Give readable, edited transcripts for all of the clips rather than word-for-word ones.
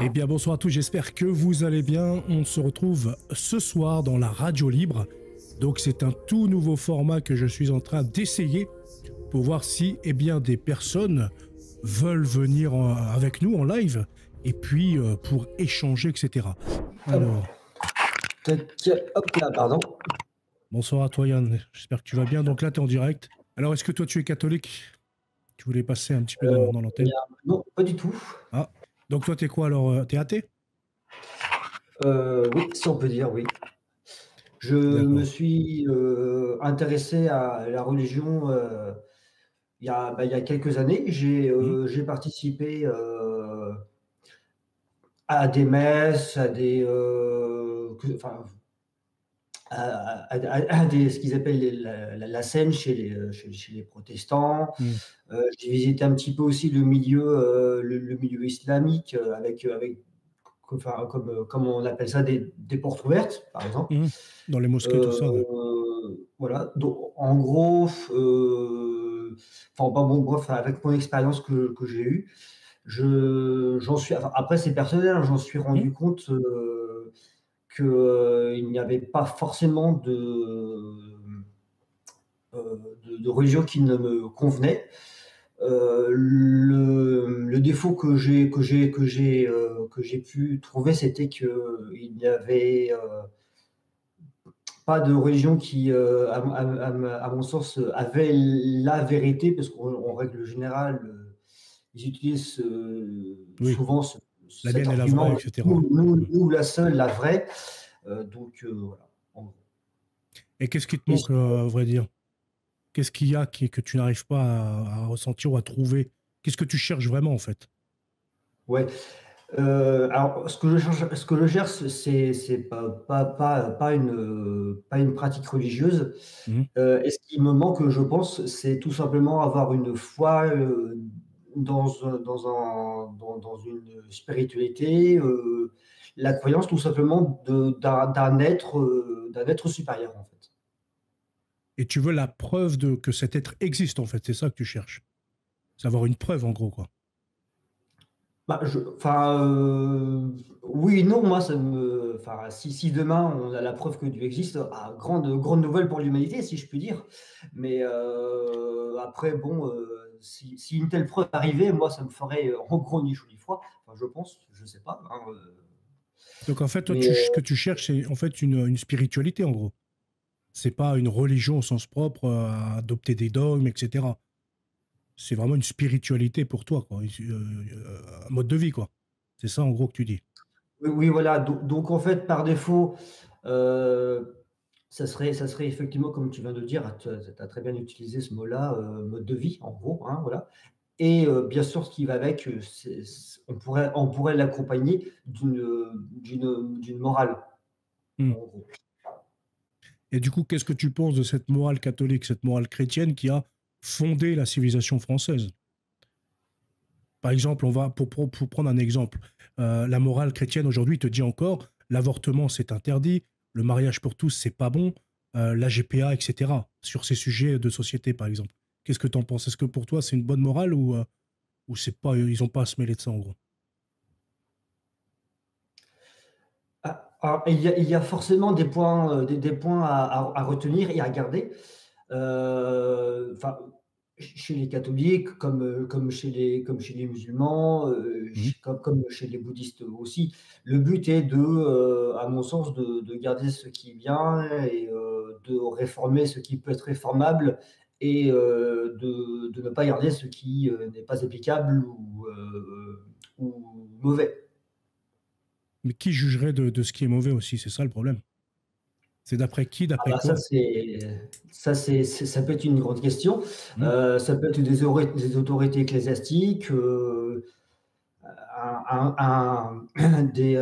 Eh bien, bonsoir à tous, j'espère que vous allez bien. On se retrouve ce soir dans la radio libre. Donc, c'est un tout nouveau format que je suis en train d'essayer pour voir si, eh bien, des personnes veulent venir avec nous en live et puis pour échanger, etc. Alors, Hop là, pardon. bonsoir à toi Yann, j'espère que tu vas bien. Donc là, tu es en direct. Alors, est-ce que toi, tu es catholique? Tu voulais passer un petit peu dans l'antenne? Non, pas du tout. Ah, donc toi, t'es quoi alors? T'es athée? Oui, si on peut dire, oui. Je me D'accord. suis intéressé à la religion il y a quelques années. Hmm. J'ai participé à des messes, à des, enfin, à des, ce qu'ils appellent la scène chez les protestants. Hmm. J'ai visité un petit peu aussi le milieu islamique avec enfin, comme on appelle ça, des portes ouvertes, par exemple. Hmm. Dans les mosquées, tout ça, ouais. Voilà, donc en gros, enfin, bah, bon, bref, avec mon expérience que j'ai eue, j'en suis, enfin, après c'est personnel, hein, j'en suis Hmm. rendu compte qu'il n'y avait pas forcément de religion qui ne me convenait. Le défaut que j'ai pu trouver, c'était qu'il n'y avait pas de religion qui, à mon sens, avait la vérité, parce qu'en règle générale, ils utilisent Oui, souvent la cet mienne est la vraie, argument, etc. Hmm. nous la seule, la vraie. Donc voilà. En gros. Et qu'est-ce qui te Et manque, à vrai dire? Qu'est-ce qu'il y a que tu n'arrives pas à ressentir ou à trouver? Qu'est-ce que tu cherches vraiment, en fait? ouais. Alors, ce que je cherche, c'est pas une pratique religieuse. Hmm. Et ce qui me manque, je pense, c'est tout simplement avoir une foi dans une spiritualité, la croyance tout simplement d'un être supérieur, en fait. Et tu veux la preuve que cet être existe, en fait. C'est ça que tu cherches. C'est avoir une preuve, en gros, quoi. Bah, enfin, oui et non, moi, enfin, si demain on a la preuve que Dieu existe, ah, grande nouvelle pour l'humanité, si je puis dire. Mais après, bon, si une telle preuve arrivait, moi, ça me ferait en gros ni chaud ni froid. Enfin, je pense, je sais pas, hein, Donc, en fait, toi, mais ce que tu cherches, c'est en fait une spiritualité, en gros. C'est pas une religion au sens propre, à adopter des dogmes, etc. C'est vraiment une spiritualité pour toi, quoi. Un mode de vie, quoi. C'est ça, en gros, que tu dis. oui, oui, voilà. Donc, en fait, par défaut, ça serait effectivement, comme tu viens de le dire, tu as très bien utilisé ce mot-là, mode de vie, en gros, hein, voilà. Et bien sûr, ce qui va avec, on pourrait l'accompagner d'une morale, Hmm. en gros. Et du coup, qu'est-ce que tu penses de cette morale catholique, cette morale chrétienne qui a fondé la civilisation française? Par exemple, pour prendre un exemple, la morale chrétienne aujourd'hui te dit encore l'avortement c'est interdit, le mariage pour tous c'est pas bon, la GPA, etc. Sur ces sujets de société, par exemple. Qu'est-ce que tu en penses? Est-ce que pour toi c'est une bonne morale ou c'est pas, ils ont pas à se mêler de ça en gros? Ah, alors, il y a forcément des points à retenir et à garder. Enfin, chez les catholiques, comme chez les musulmans, Mhm. comme chez les bouddhistes aussi, le but est à mon sens, de garder ce qui est bien et de réformer ce qui peut être réformable et de ne pas garder ce qui n'est pas applicable ou mauvais. Mais qui jugerait de ce qui est mauvais aussi? C'est ça le problème. C'est d'après qui, Ah d'après bah quoi? ça peut être une grande question. Mhm. Ça peut être des autorités ecclésiastiques, des,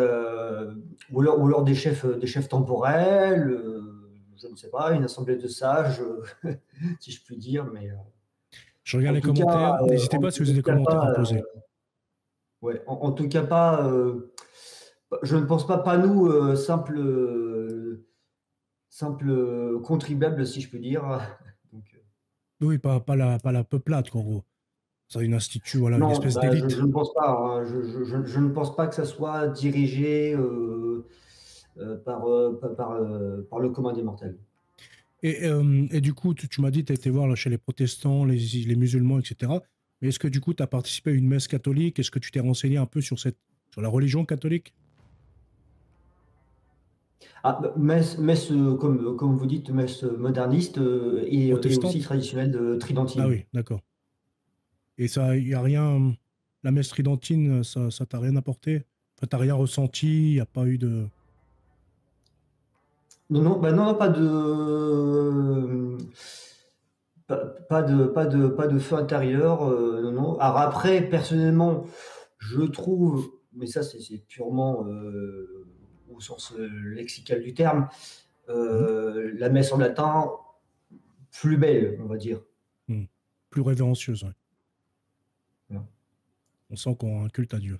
ou alors des chefs temporels, je ne sais pas, une assemblée de sages, si je puis dire, mais Je regarde en les tout cas, commentaires. N'hésitez pas si vous avez des commentaires à pas, poser. ouais, en tout cas pas, je ne pense pas nous, simples contribuables, si je puis dire. Donc, Oui, pas la peuplade, quoi, en gros. C'est un institut, voilà, une Non, espèce bah, je d'élite. ne pense pas, hein. Je ne pense pas que ça soit dirigé par le commun des mortels. Et du coup, tu m'as dit, tu as été voir là, chez les protestants, les musulmans, etc. Mais est-ce que du coup, tu as participé à une messe catholique? Est-ce que tu t'es renseigné un peu sur la religion catholique? Ah, bah, messe, comme vous dites, messe moderniste et aussi Protestante? traditionnelle Ah tridentine. oui, d'accord. Et ça, il n'y a rien. La messe tridentine, ça t'a rien apporté? Enfin, t'as rien ressenti? Il n'y a pas eu de. Non, non, bah non, pas de feu intérieur, non, non. Alors après, personnellement, je trouve, mais ça c'est purement au sens lexical du terme, Hmm, la messe en latin plus belle, on va dire. hmm. Plus révérencieuse, ouais. Voilà. On sent qu'on a un culte à Dieu.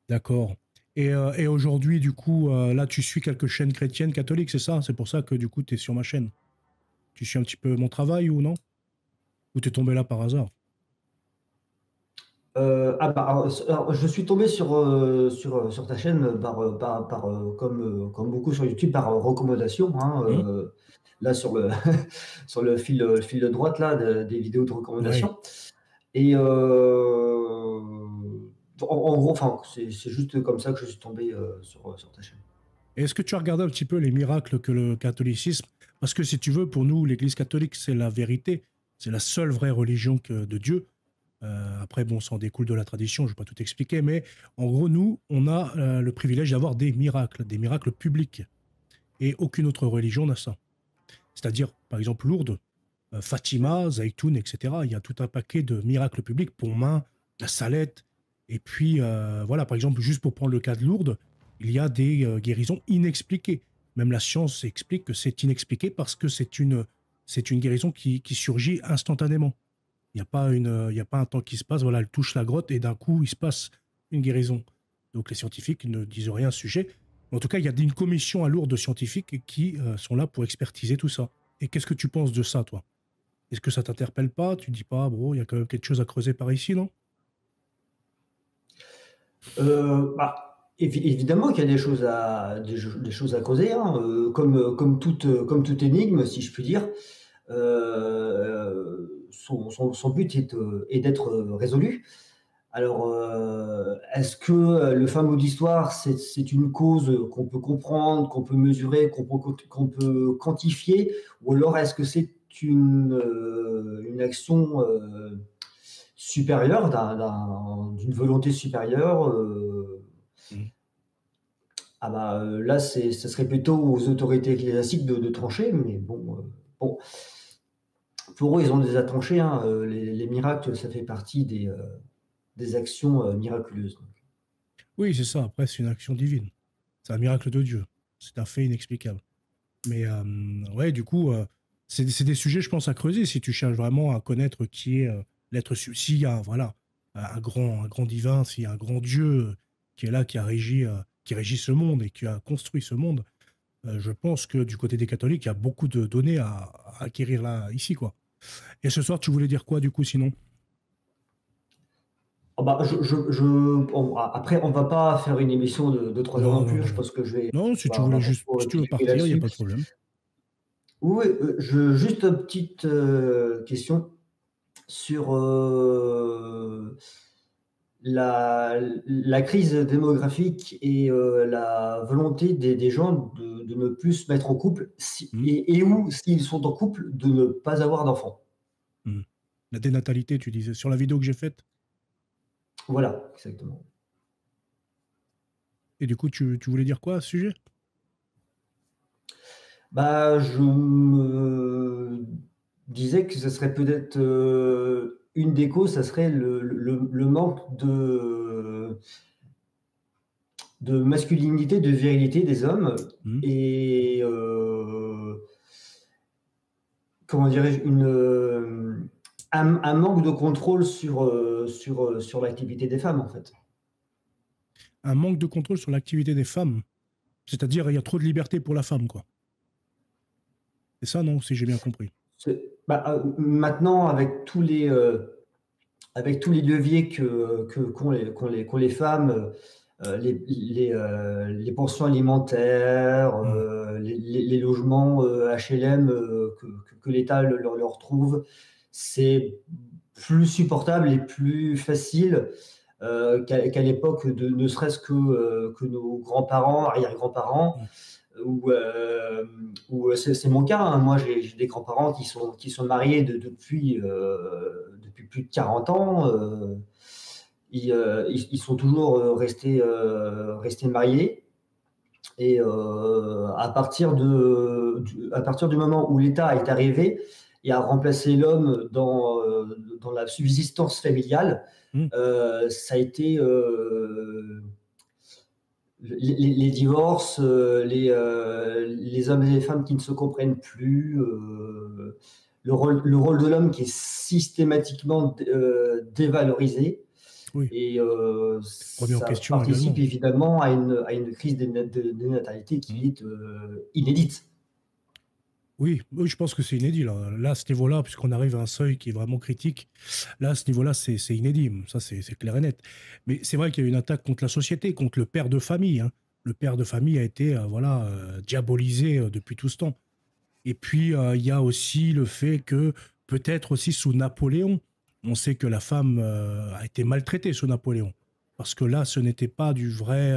D'accord. Et aujourd'hui, du coup, là, tu suis quelques chaînes chrétiennes catholiques, c'est ça? C'est pour ça que, du coup, tu es sur ma chaîne. Tu suis un petit peu mon travail ou non? Ou t'es tombé là par hasard? Alors, je suis tombé sur ta chaîne comme beaucoup sur YouTube, par recommandation, hein, Hmm. là sur le, sur fil de droite là, des vidéos de Oui. recommandation. Et en gros, enfin, c'est juste comme ça que je suis tombé sur ta chaîne. Et est-ce que tu as regardé un petit peu les miracles que le catholicisme... Parce que si tu veux, pour nous, l'Église catholique, c'est la vérité. C'est la seule vraie religion de Dieu. Après, bon, ça en découle de la tradition, je ne vais pas tout expliquer, mais en gros, nous, on a le privilège d'avoir des miracles publics. Et aucune autre religion n'a ça. C'est-à-dire, par exemple, Lourdes, Fatima, Zaïtoun, etc. Il y a tout un paquet de miracles publics, Pontmain, la Salette. Et puis, voilà, par exemple, juste pour prendre le cas de Lourdes, il y a des guérisons inexpliquées. Même la science explique que c'est inexpliqué parce que c'est une guérison qui surgit instantanément. Il y a pas un temps qui se passe, voilà, elle touche la grotte et d'un coup, il se passe une guérison. Donc les scientifiques ne disent rien à ce sujet. Mais en tout cas, il y a une commission à Lourdes de scientifiques qui sont là pour expertiser tout ça. Et qu'est-ce que tu penses de ça, toi? Est-ce que ça t'interpelle pas? Tu dis pas, bro, il y a quand même quelque chose à creuser par ici, non? Évidemment qu'il y a des choses à creuser, hein, comme toute énigme, si je puis dire. Son but est d'être résolu. Alors, est-ce que le fin mot d'histoire, c'est une cause qu'on peut comprendre, qu'on peut mesurer, qu'on peut quantifier, ou alors est-ce que c'est une action supérieure, d'une volonté supérieure Mm. Ah bah là, ce serait plutôt aux autorités ecclésiastiques de trancher, mais bon, bon, pour eux, ils ont déjà tranché, hein, les miracles, ça fait partie des actions miraculeuses. Oui, c'est ça. Après, c'est une action divine. C'est un miracle de Dieu. C'est un fait inexplicable. Mais ouais, du coup, c'est des sujets, je pense, à creuser si tu cherches vraiment à connaître qui est s'il y a voilà, un grand divin, s'il y a un grand Dieu qui est là, qui régit ce monde et qui a construit ce monde. Je pense que du côté des catholiques, il y a beaucoup de données à acquérir là, ici, quoi. Et ce soir, tu voulais dire quoi, du coup, sinon? Ah bah, après, on va pas faire une émission de 3 heures non Non, non, plus. non, Je non. pense que Non, on va pas trop si tu veux divaguer partir, il n'y a là-dessus. pas de problème. Oui, juste une petite question sur la crise démographique et la volonté des gens de ne plus se mettre en couple, Hmm, et ou, s'ils sont en couple, de ne pas avoir d'enfants. hmm. La dénatalité, tu disais, sur la vidéo que j'ai faite. Voilà, exactement. Et du coup, tu voulais dire quoi à ce sujet? Bah, je me disais que ce serait peut-être une des causes, ça serait le manque de masculinité, de virilité des hommes, Hmm. et comment dirais-je, un manque de contrôle sur l'activité des femmes, en fait. Un manque de contrôle sur l'activité des femmes. C'est-à-dire, il y a trop de liberté pour la femme, quoi. C'est ça, non? Si j'ai bien compris. Maintenant, avec tous les avec tous les leviers qu'ont les femmes, les pensions alimentaires, Mm. les logements HLM que l'État leur trouve, c'est plus supportable et plus facile qu'à l'époque de ne serait-ce que nos grands-parents, arrière-grands-parents, Mm. où c'est mon cas, hein. Moi, j'ai des grands-parents qui sont mariés depuis plus de 40 ans. Ils sont toujours restés mariés. Et à partir du moment où l'État est arrivé et a remplacé l'homme dans la subsistance familiale, Mm. ça a été les divorces, les hommes et les femmes qui ne se comprennent plus, le rôle de l'homme qui est systématiquement dévalorisé. Oui, Et remis en ça question participe également. évidemment à une crise de natalité Mm. qui est inédite. Oui, oui, je pense que c'est inédit là. Là, à ce niveau-là, puisqu'on arrive à un seuil qui est vraiment critique, là, à ce niveau-là, c'est inédit. Ça, c'est clair et net. Mais c'est vrai qu'il y a eu une attaque contre la société, contre le père de famille, hein. Le père de famille a été voilà, diabolisé depuis tout ce temps. Et puis, il y a aussi le fait que, peut-être aussi sous Napoléon, on sait que la femme a été maltraitée sous Napoléon. Parce que là, ce n'était pas du vrai,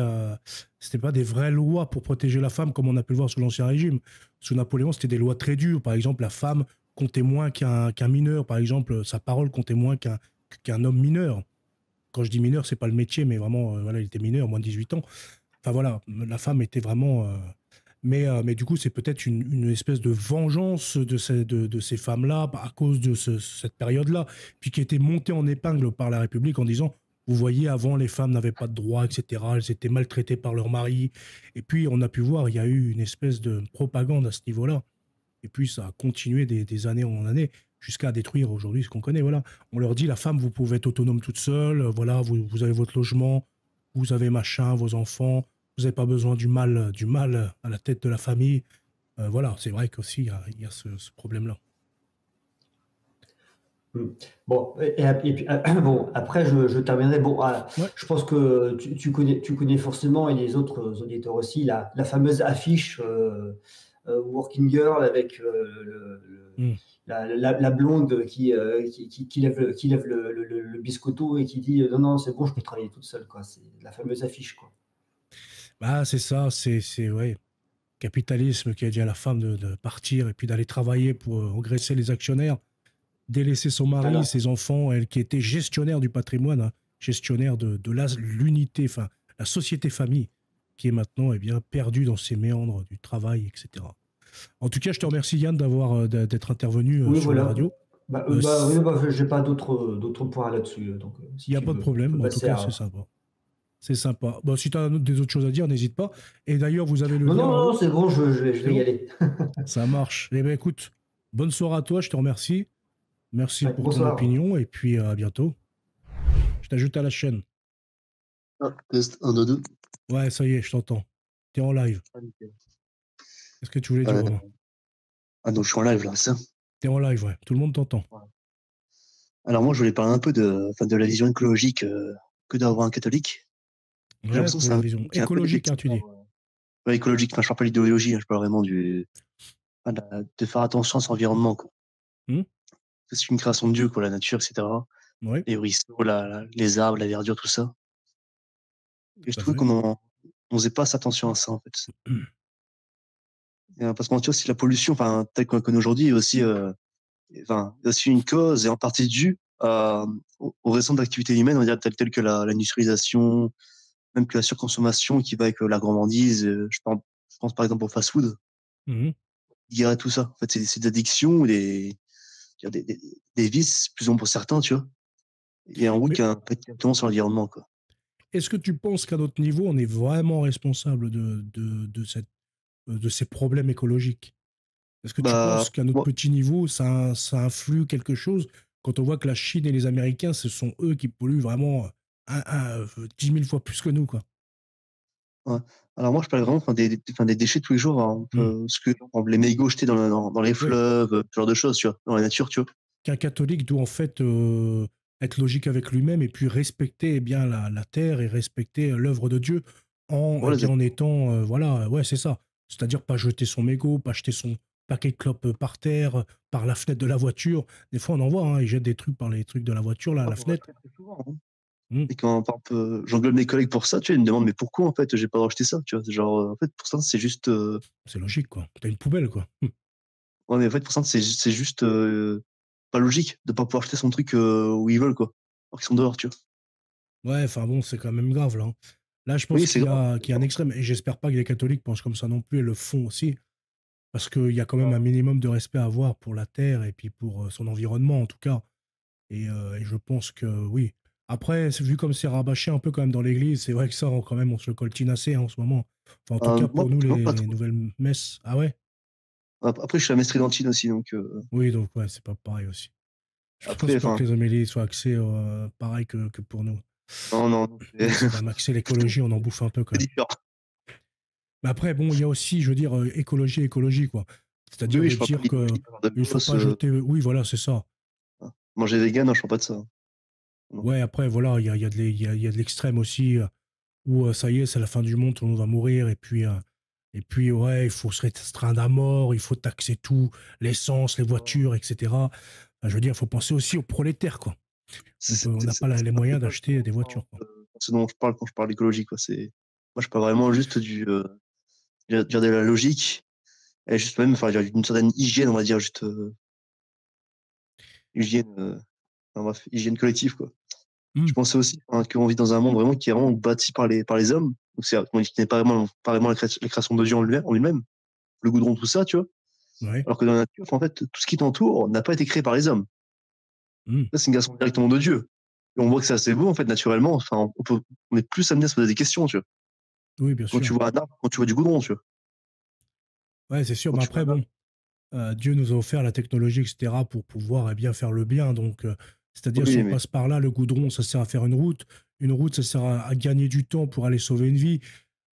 c'était pas des vraies lois pour protéger la femme comme on a pu le voir sous l'Ancien Régime. Sous Napoléon, c'était des lois très dures. Par exemple, la femme comptait moins qu'un mineur. Par exemple, sa parole comptait moins qu'un homme mineur. Quand je dis mineur, c'est pas le métier, mais vraiment, voilà, il était mineur, moins de 18 ans. Enfin voilà, la femme était vraiment. Mais du coup, c'est peut-être une espèce de vengeance de ces femmes-là à cause de cette période-là, puis qui était montée en épingle par la République en disant, vous voyez, avant, les femmes n'avaient pas de droits, etc. Elles étaient maltraitées par leur mari. Et puis, on a pu voir, il y a eu une espèce de propagande à ce niveau-là. Et puis, ça a continué des années en années jusqu'à détruire aujourd'hui ce qu'on connaît. Voilà. On leur dit, la femme, vous pouvez être autonome toute seule. Voilà, vous avez votre logement, vous avez machin, vos enfants. Vous n'avez pas besoin du mal à la tête de la famille. Voilà, c'est vrai qu'aussi, il y a ce problème-là. Mm. Bon, et puis, bon, après, je terminerai. Bon, Ouais, je pense que tu connais forcément, et les autres auditeurs aussi, la fameuse affiche Working Girl avec mm, la blonde qui lève le biscotto et qui dit non, non, c'est bon, je peux travailler toute seule, quoi. C'est la fameuse affiche, quoi. bah, c'est ça, ouais, capitalisme qui a dit à la femme de partir et puis d'aller travailler pour engraisser les actionnaires, délaisser son mari, Voilà. ses enfants, elle qui était gestionnaire du patrimoine, hein, gestionnaire de l'unité, enfin, la société famille, qui est maintenant eh bien, perdue dans ses méandres du travail, etc. En tout cas, je te remercie Yann d'être intervenu Oui, sur la voilà. radio. Oui, bah, j'ai pas d'autres points là-dessus. Donc, Il si n'y a tu pas de veux, on problème. peut Bon, en tout passer cas, c'est à. sympa. C'est sympa. Bon, si tu as des autres choses à dire, n'hésite pas. Et d'ailleurs, vous avez le Non, lien non, en non, haut. c'est bon, je C'est vais y bon? aller. Ça marche. Eh bien, écoute, bonne soirée à toi. Je te remercie. Merci Ouais, pour ton bonsoir. opinion. Et puis, à bientôt. Je t'ajoute à la chaîne. Ah, test 1, 2, 2. Ouais, ça y est, je t'entends. T'es en live. Ah, nickel. Qu'est-ce que tu voulais dire, Romain? Ah, donc je suis en live là, c'est ça. T'es en live, ouais. Tout le monde t'entend. Ouais. Alors moi, je voulais parler un peu enfin, de la vision écologique que d'avoir un catholique. J'ai Ouais, l'impression que pour c'est la un vision qui est un peu écologique, hein, tu détecteur dis. ouais, écologique. Enfin, je parle pas d'idéologie, hein, je parle vraiment enfin, de faire attention à son environnement, quoi. Hmm. C'est une création de Dieu, quoi, la nature, etc. Ouais, Les ruisseaux, les arbres, la verdure, tout ça. Et je tout à trouve fait. on faisait pas assez attention à ça, en fait. Et on va pas se mentir, aussi la pollution, enfin, telle qu'on la connaît aujourd'hui, est aussi, enfin, est aussi une cause et en partie due aux récentes activités humaines, on va dire, telles que l'industrialisation, même que la surconsommation qui va avec la gourmandise. Je pense par exemple au fast-food, Mhm. il y a tout ça. En fait, c'est des addictions ou des vices, plus ou moins pour certains, tu vois. Et en route Mais qui a un impact directement sur l'environnement, quoi. est-ce que tu penses qu'à notre niveau, on est vraiment responsable de ces problèmes écologiques? Est-ce que tu Bah, penses qu'à notre moi, petit niveau, ça influe quelque chose quand on voit que la Chine et les Américains, ce sont eux qui polluent vraiment 10 000 fois plus que nous, quoi? ouais. Alors moi, je parle vraiment enfin, enfin, des déchets tous les jours, hein. Hmm. Ce que, par exemple, les mégots jetés dans les Oui, fleuves, ce genre de choses, tu vois, dans la nature, tu vois. qu'un catholique doit en fait être logique avec lui-même et puis respecter bien la terre et respecter l'œuvre de Dieu Voilà, en étant, voilà, ouais, c'est ça. C'est-à-dire pas jeter son mégot, pas jeter son paquet de clopes par terre, par la fenêtre de la voiture. Des fois, on en voit, hein, ils jettent des trucs par les trucs de la voiture, là, à la fenêtre. très, très souvent, hein. Hmm, Et quand, par exemple, j'engueule mes collègues pour ça, tu vois, ils me demandent, mais pourquoi, en fait, j'ai pas acheté ça, tu vois. C'est genre, en fait, pour ça, c'est juste, c'est logique, quoi. T'as une poubelle, quoi. ouais, mais en fait, pour ça, c'est juste, pas logique de pas pouvoir acheter son truc, où ils veulent, quoi. Alors qu'ils sont dehors, tu vois. Ouais, enfin bon, c'est quand même grave, là, hein. Là, je Oui, pense c'est grave. qu'il y a un extrême, et j'espère pas que les catholiques pensent comme ça non plus, et le font aussi, parce qu'il y a quand même un minimum de respect à avoir pour la terre et puis pour son environnement, en tout cas. Et je pense que oui. Après, vu comme c'est rabâché un peu quand même dans l'église, c'est vrai que ça, quand même, on se le coltine assez, hein, en ce moment. Enfin, en tout cas, Moi, pour nous, personnellement, pas les trop. nouvelles messes. Ah ouais? Après, je suis à Mestre tridentine aussi, donc, Oui, donc ouais, c'est pas pareil aussi. Je pense après, pas enfin, que les homélies soient axées pareil que pour nous. non, non, Nous, c'est quand même axé l'écologie, on en bouffe un peu quand c'est même. différent. Mais après, bon, il y a aussi, je veux dire, écologie, quoi. Oui, C'est-à-dire oui, de je parle pas dire que d'idéologie, de il faut boss, pas jeter. Oui, voilà, c'est ça. manger vegan, non, je parle pas de ça. Non. Ouais, après, voilà, il y a il y a de l'extrême aussi, où ça y est, c'est la fin du monde, tout le monde va mourir, et puis ouais, il faut se restreindre à mort, il faut taxer tout, l'essence, les voitures, etc. Enfin, je veux dire, il faut penser aussi aux prolétaires, quoi. On n'a pas les C'est moyens pas d'acheter des vraiment, voitures, quoi. ce dont je parle quand je parle d'écologie, quoi. Moi, je parle vraiment juste dire de la logique, et juste même, enfin, dire d'une certaine hygiène, on va dire, juste, hygiène, enfin, bref, hygiène collective, quoi. Hmm. Je pensais aussi, hein, qu'on vit dans un monde vraiment qui est vraiment bâti par les hommes. Donc, qui n'est pas vraiment la création de Dieu en lui-même, le goudron, tout ça, tu vois. Ouais. Alors que dans la nature, en fait, tout ce qui t'entoure n'a pas été créé par les hommes. Hmm. Ça, c'est une création directement de Dieu. Et on voit que c'est assez beau, en fait, naturellement. Enfin, on est plus amené à se poser des questions, tu vois. Oui, bien Quand tu sûr. vois un arbre, quand tu vois du goudron, tu vois. Ouais, c'est sûr. Quand Mais tu vois après, un arbre, bon, Dieu nous a offert la technologie, etc., pour pouvoir bien faire le bien. Donc, c'est-à-dire, si oui, on mais passe par là, le goudron, ça sert à faire une route. Une route, ça sert à gagner du temps pour aller sauver une vie.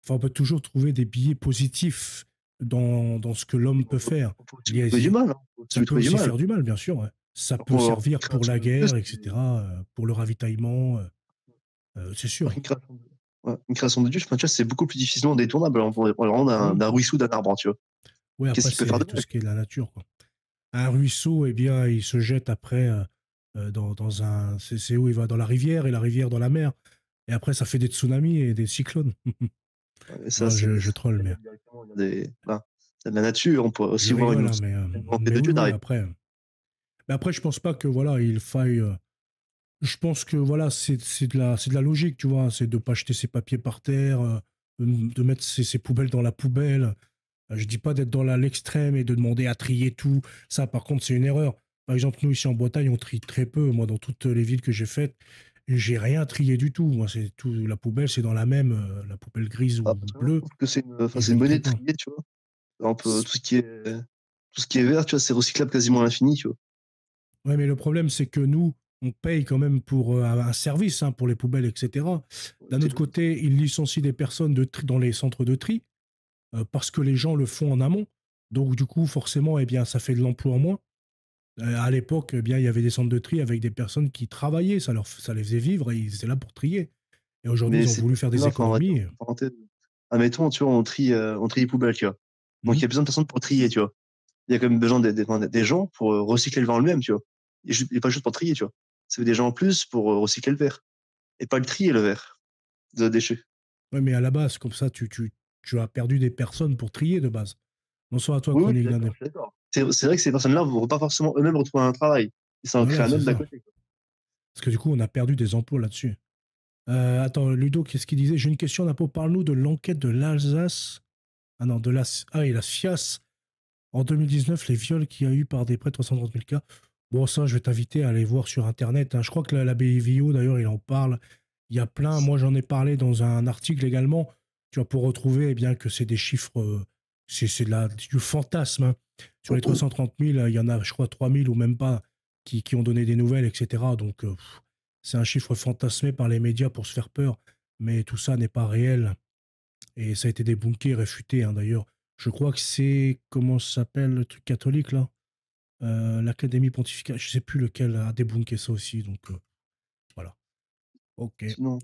Enfin, on peut toujours trouver des billets positifs dans ce que l'homme peut faire. on peut aussi Il y lui a- trouver du mal, hein. On peut aussi Ça lui peut trouver du aussi mal. faire du mal, bien sûr, ouais. Ça peut Alors servir qu'une pour la création de Dieu, guerre, etc., pour le ravitaillement, c'est sûr. une création une création de Dieu, tu vois, c'est beaucoup plus difficilement détournable. On parle vraiment Mhm. d'un ruisseau, d'un arbre, tu vois. Ouais, Qu'est-ce après, qu'il peut faire c'est de tout mal? ce qui est de la nature, quoi. Un ruisseau, eh bien, il se jette après dans un. C'est où il va? Dans la rivière, et la rivière dans la mer. Et après, ça fait des tsunamis et des cyclones. Et ça, Non, je troll, mais directement, voilà. C'est de la nature. On pourrait je aussi voir rigole, hein, une volonté mais de oui, Dieu oui, d'arrêter. après. Mais après, je pense pas que voilà, il faille. Je pense que voilà, c'est de la logique, tu vois. C'est de pas jeter ses papiers par terre, de mettre ses poubelles dans la poubelle. Je dis pas d'être dans l'extrême et de demander à trier tout. Ça, par contre, c'est une erreur. Par exemple, nous, ici en Bretagne, on trie très peu. Moi, dans toutes les villes que j'ai faites, j'ai rien trié du tout. Moi, c'est tout. La poubelle, c'est dans la même, la poubelle grise ou Personnellement, je bleue, trouve que et c'est je une ne bonne trie idée de pas. trier, tu vois. Un peu tout ce qui est vert, tu vois, c'est recyclable quasiment à l'infini, tu vois. Ouais, mais le problème, c'est que nous, on paye quand même pour un service, hein, pour les poubelles, etc. D'un C'est autre logique. côté, ils licencient des personnes dans les centres de tri parce que les gens le font en amont. Donc, du coup, forcément, eh bien, ça fait de l'emploi en moins. À l'époque, eh bien, il y avait des centres de tri avec des personnes qui travaillaient, ça les faisait vivre et ils étaient là pour trier. Et aujourd'hui, Mais ils ont ces voulu faire personnes-là, des enfin, on va dire, économies. entre parenthèses, admettons, tu vois, on trie les poubelles, tu vois. Donc, Hmm. il y a besoin de personnes pour trier, tu vois. Il y a quand même besoin des gens pour recycler le verre en lui-même, tu vois. Et pas juste pour trier, tu vois. Ça fait des gens en plus pour recycler le verre. Et pas le trier, le verre de déchets. Ouais, mais à la base, comme ça, tu as perdu des personnes pour trier de base. Bonsoir à toi, Oui, oui, je Chronique suis Blindée. d'accord, je suis d'accord. C'est vrai que ces personnes-là ne vont pas forcément eux-mêmes retrouver un travail. Et ça en crée Voilà, un c'est autre d'à ça. côté, quoi. Parce que du coup, on a perdu des emplois là-dessus. Attends, Ludo, qu'est-ce qu'il disait? J'ai une question, Napo. Parle-nous de l'enquête de l'Alsace. Ah non, et la SIAS. En 2019, les viols qu'il y a eu par des près de 330 000 cas. Bon, ça, je vais t'inviter à aller voir sur Internet, hein. Je crois que la BIVIO, d'ailleurs, il en parle. Il y a plein. Moi, j'en ai parlé dans un article également. Tu vas pour retrouver eh bien, que c'est des chiffres, c'est du fantasme, hein. Sur les 330 000, il y en a, je crois, 3 000 ou même pas qui ont donné des nouvelles, etc. Donc, c'est un chiffre fantasmé par les médias pour se faire peur. Mais tout ça n'est pas réel. Et ça a été débunké, réfuté, hein, d'ailleurs. Je crois que c'est, comment ça s'appelle, le truc catholique, là? L'Académie pontificale, je sais plus lequel a débunké ça aussi. Donc, Ok. Sinon,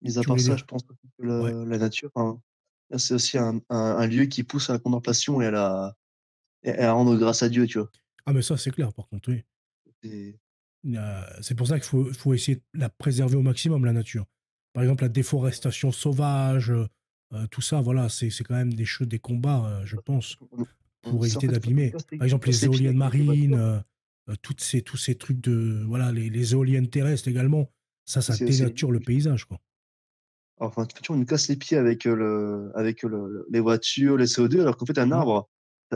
mis à Tu part voulais ça, dire? je pense que Ouais. la nature, hein, c'est aussi un lieu qui pousse à la contemplation et à rendre grâce à Dieu, tu vois. Ah, mais ça, c'est clair, par contre, oui. Et C'est pour ça qu'il faut essayer de la préserver au maximum, la nature. Par exemple, la déforestation sauvage, tout ça, voilà, c'est quand même des choses, des combats, je pense, pour c'est en éviter fait, d'abîmer. Par exemple, casse les les pieds éoliennes avec les marines, voitures. tous ces trucs de, voilà, les éoliennes terrestres également, ça C'est dénature le paysage, quoi. Enfin, en fait, on nous casse les pieds avec, les voitures, les CO2, alors qu'en fait, un Mm. arbre,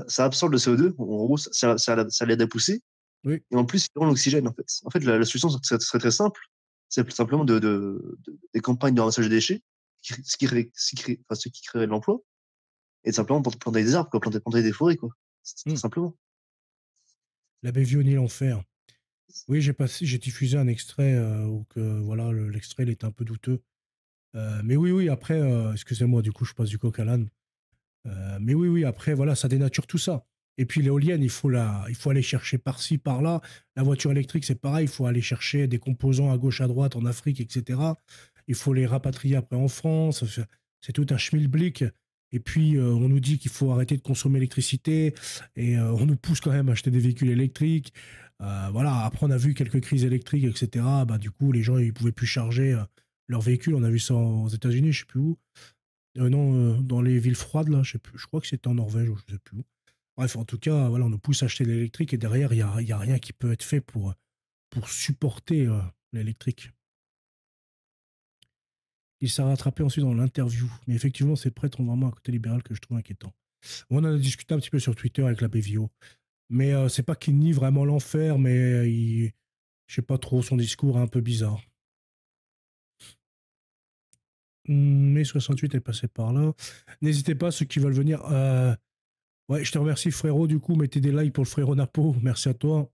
ça absorbe le CO2, en gros, ça l'aide à pousser, Oui, et en plus, il rend l'oxygène, en fait. En fait, la solution serait très simple, c'est plus simplement des campagnes de ramassage des déchets, ce qui créerait de l'emploi, et simplement planter des arbres, quoi, planter des forêts, quoi. C'est très mm. simplement. La baie Vieux-Nil enfer. Oui, j'ai diffusé un extrait où que, voilà, l'extrait, il était un peu douteux. Mais oui, oui, après, excusez-moi, du coup, je passe du coq à l'âne. Mais oui, oui, après, voilà, ça dénature tout ça. Et puis l'éolienne, il faut aller chercher par-ci, par-là. La voiture électrique, c'est pareil, il faut aller chercher des composants à gauche, à droite, en Afrique, etc. Il faut les rapatrier après en France. C'est tout un schmilblick. Et puis, on nous dit qu'il faut arrêter de consommer l'électricité. Et on nous pousse quand même à acheter des véhicules électriques. Voilà, après, on a vu quelques crises électriques, etc. Bah, du coup, les gens, ils pouvaient plus charger leurs véhicules. On a vu ça aux États-Unis, je sais plus où. Non, dans les villes froides, là, je sais plus. Je crois que c'était en Norvège ou je sais plus où. Bref, en tout cas, voilà, on nous pousse à acheter de l'électrique et derrière, il y a rien qui peut être fait pour supporter l'électrique. Il s'est rattrapé ensuite dans l'interview. Mais effectivement, ces prêtres ont vraiment un côté libéral que je trouve inquiétant. On en a discuté un petit peu sur Twitter avec l'abbé Vio. Mais c'est pas qu'il nie vraiment l'enfer, mais je sais pas trop, son discours est un peu bizarre. Mai 68 est passé par là. N'hésitez pas, ceux qui veulent venir. Ouais, je te remercie, frérot. Du coup, mettez des likes pour le frérot Napo. Merci à toi.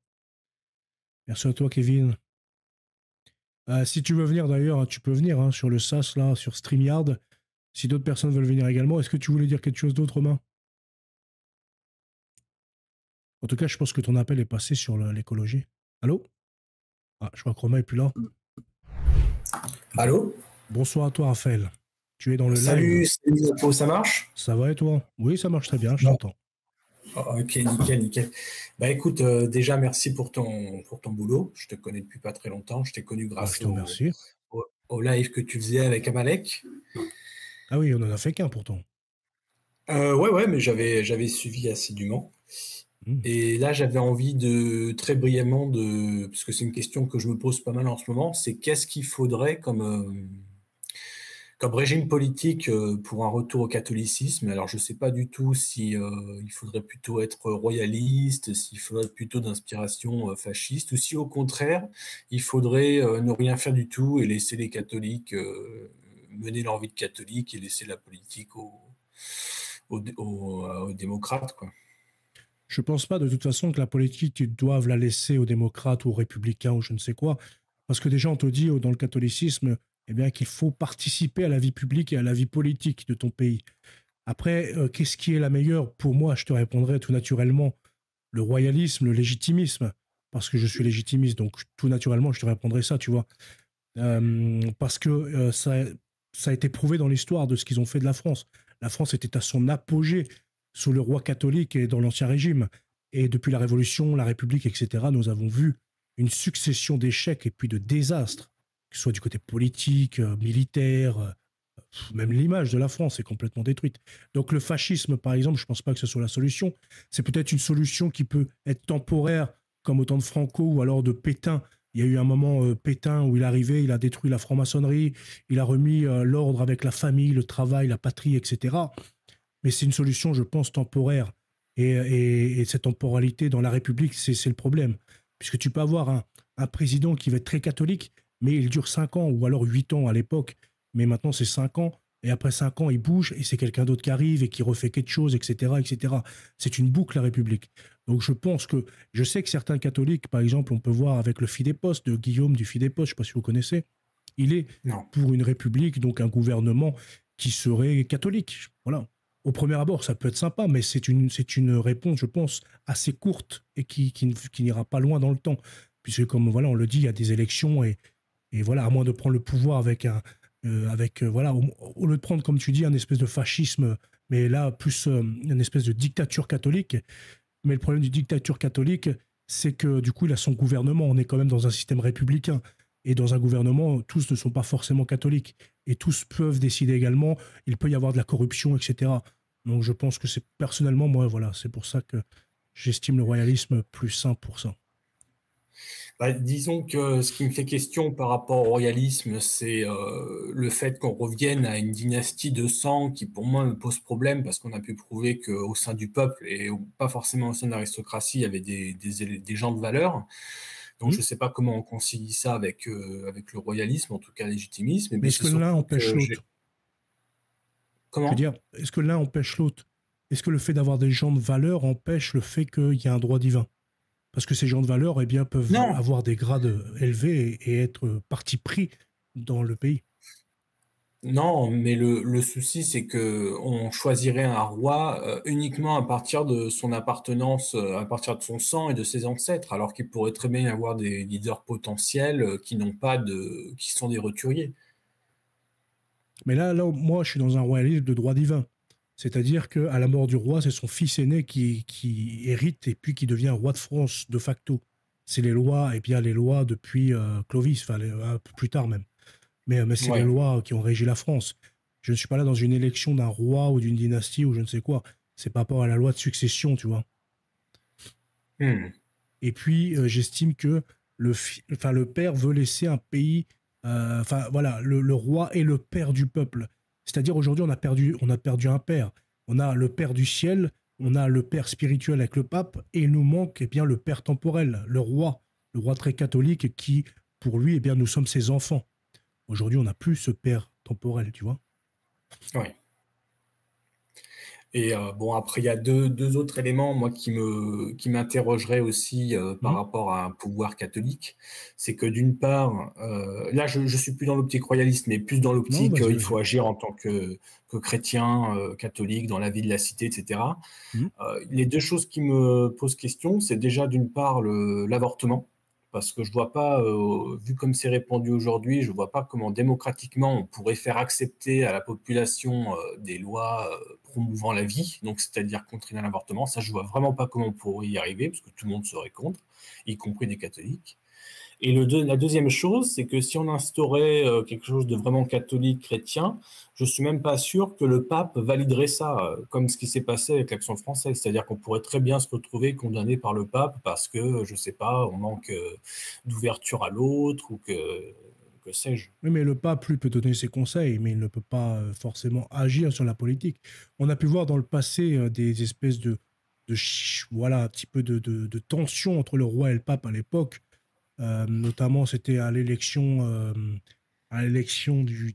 Merci à toi, Kevin. Si tu veux venir d'ailleurs, hein, tu peux venir hein, sur le SAS, là, sur StreamYard. Si d'autres personnes veulent venir également, est-ce que tu voulais dire quelque chose d'autre, Romain? En tout cas, je pense que ton appel est passé sur l'écologie. Allô? Ah, je crois que Romain est plus là. Allô? Bonsoir à toi, Raphaël. Tu es dans le live. Salut, Napo, ça marche? Ça va et toi? Oui, ça marche très bien, je Non. t'entends. Oh, ok, nickel, nickel. Bah écoute, déjà merci pour ton boulot. Je te connais depuis pas très longtemps. Je t'ai connu Bah, je grâce te remercie. au live que tu faisais avec Amalek. Ah oui, on en a fait qu'un pourtant. Ouais, mais j'avais suivi assidûment. Hmm. Et là, j'avais envie très brièvement parce que c'est une question que je me pose pas mal en ce moment, c'est qu'est-ce qu'il faudrait comme régime politique pour un retour au catholicisme. Alors, je ne sais pas du tout si il faudrait plutôt être royaliste, s'il faudrait plutôt d'inspiration fasciste, ou si au contraire, il faudrait ne rien faire du tout et laisser les catholiques mener leur vie de catholique et laisser la politique aux démocrates, quoi. Je pense pas de toute façon que la politique, ils doivent la laisser aux démocrates ou aux républicains ou je ne sais quoi. Parce que déjà, on te dit dans le catholicisme eh bien, qu'il faut participer à la vie publique et à la vie politique de ton pays. Après, qu'est-ce qui est la meilleure? Pour moi, je te répondrai tout naturellement le royalisme, le légitimisme. Parce que je suis légitimiste, donc tout naturellement, je te répondrai ça, tu vois. Parce que ça a été prouvé dans l'histoire de ce qu'ils ont fait de la France. La France était à son apogée sous le roi catholique et dans l'Ancien Régime. Et depuis la Révolution, la République, etc., nous avons vu une succession d'échecs et puis de désastres, que ce soit du côté politique, militaire, même l'image de la France est complètement détruite. Donc le fascisme, par exemple, je ne pense pas que ce soit la solution. C'est peut-être une solution qui peut être temporaire, comme au temps de Franco ou alors de Pétain. Il y a eu un moment, Pétain, où il est arrivé, il a détruit la franc-maçonnerie, il a remis l'ordre avec la famille, le travail, la patrie, etc. Mais c'est une solution, je pense, temporaire. Et cette temporalité dans la République, c'est le problème. Puisque tu peux avoir un président qui va être très catholique, mais il dure 5 ans, ou alors 8 ans à l'époque, mais maintenant c'est 5 ans, et après 5 ans, il bouge, et c'est quelqu'un d'autre qui arrive, et qui refait quelque chose, etc., etc. C'est une boucle, la République. Donc je sais que certains catholiques, par exemple, on peut voir avec le Fidépost, de Guillaume du Fidépost, je ne sais pas si vous connaissez, il est Non. pour une république, donc un gouvernement qui serait catholique. Voilà. Au premier abord, ça peut être sympa, mais c'est une réponse, je pense, assez courte et qui n'ira pas loin dans le temps. Puisque, comme voilà, on le dit, il y a des élections et Et voilà, à moins de prendre le pouvoir voilà, au lieu de prendre, comme tu dis, un espèce de fascisme, mais là, plus une espèce de dictature catholique. Mais le problème du dictature catholique, c'est que du coup, il a son gouvernement. On est quand même dans un système républicain. Et dans un gouvernement, tous ne sont pas forcément catholiques. Et tous peuvent décider également. Il peut y avoir de la corruption, etc. Donc je pense que c'est personnellement, moi, voilà, c'est pour ça que j'estime le royalisme plus sain pour ça. Bah, disons que ce qui me fait question par rapport au royalisme, c'est le fait qu'on revienne à une dynastie de sang qui, pour moi, me pose problème parce qu'on a pu prouver qu'au sein du peuple et pas forcément au sein de l'aristocratie, il y avait des gens de valeur. Donc, je ne sais pas comment on concilie ça avec le royalisme, en tout cas légitimisme. Mais est-ce que l'un empêche l'autre? Comment? Je veux dire, est-ce que l'un empêche l'autre? Est-ce que le fait d'avoir des gens de valeur empêche le fait qu'il y a un droit divin? Parce que ces gens de valeur, eh bien, peuvent avoir des grades élevés et être parti pris dans le pays. Non, mais le souci, c'est qu'on choisirait un roi uniquement à partir de son appartenance, à partir de son sang et de ses ancêtres, alors qu'il pourrait très bien y avoir des leaders potentiels qui qui sont des roturiers. Mais là, moi, je suis dans un royalisme de droit divin. C'est-à-dire qu'à la mort du roi, c'est son fils aîné qui hérite et puis qui devient roi de France de facto. C'est les lois, et bien les lois depuis Clovis, enfin un peu plus tard même. Mais c'est les lois qui ont régi la France. Je ne suis pas là dans une élection d'un roi ou d'une dynastie ou je ne sais quoi. C'est par rapport à la loi de succession, tu vois. Et puis, j'estime que le père veut laisser un pays... Enfin, voilà, le roi est le père du peuple. C'est-à-dire, aujourd'hui, on a perdu un père. On a le père du ciel, on a le père spirituel avec le pape, et il nous manque eh bien, le père temporel, le roi très catholique qui, pour lui, eh bien, nous sommes ses enfants. Aujourd'hui, on n'a plus ce père temporel, tu vois. Oui. Et bon, après, il y a deux autres éléments, moi, qui m'interrogeraient aussi par rapport à un pouvoir catholique. C'est que d'une part, là, je ne suis plus dans l'optique royaliste, mais plus dans l'optique il faut agir en tant que chrétien, catholique, dans la vie de la cité, etc. Les deux choses qui me posent question, c'est déjà d'une part l'avortement. Parce que je ne vois pas, vu comme c'est répandu aujourd'hui, je ne vois pas comment démocratiquement on pourrait faire accepter à la population des lois promouvant la vie, donc c'est-à-dire contraindre l'avortement. Ça, je ne vois vraiment pas comment on pourrait y arriver, parce que tout le monde serait contre, y compris des catholiques. Et la deuxième chose, c'est que si on instaurait quelque chose de vraiment catholique, chrétien, je ne suis même pas sûr que le pape validerait ça, comme ce qui s'est passé avec l'Action française. C'est-à-dire qu'on pourrait très bien se retrouver condamné par le pape parce que, je ne sais pas, on manque d'ouverture à l'autre ou que sais-je. Oui, mais le pape, lui, peut donner ses conseils, mais il ne peut pas forcément agir sur la politique. On a pu voir dans le passé des espèces voilà, un petit peu de tension entre le roi et le pape à l'époque. Notamment, c'était à l'élection du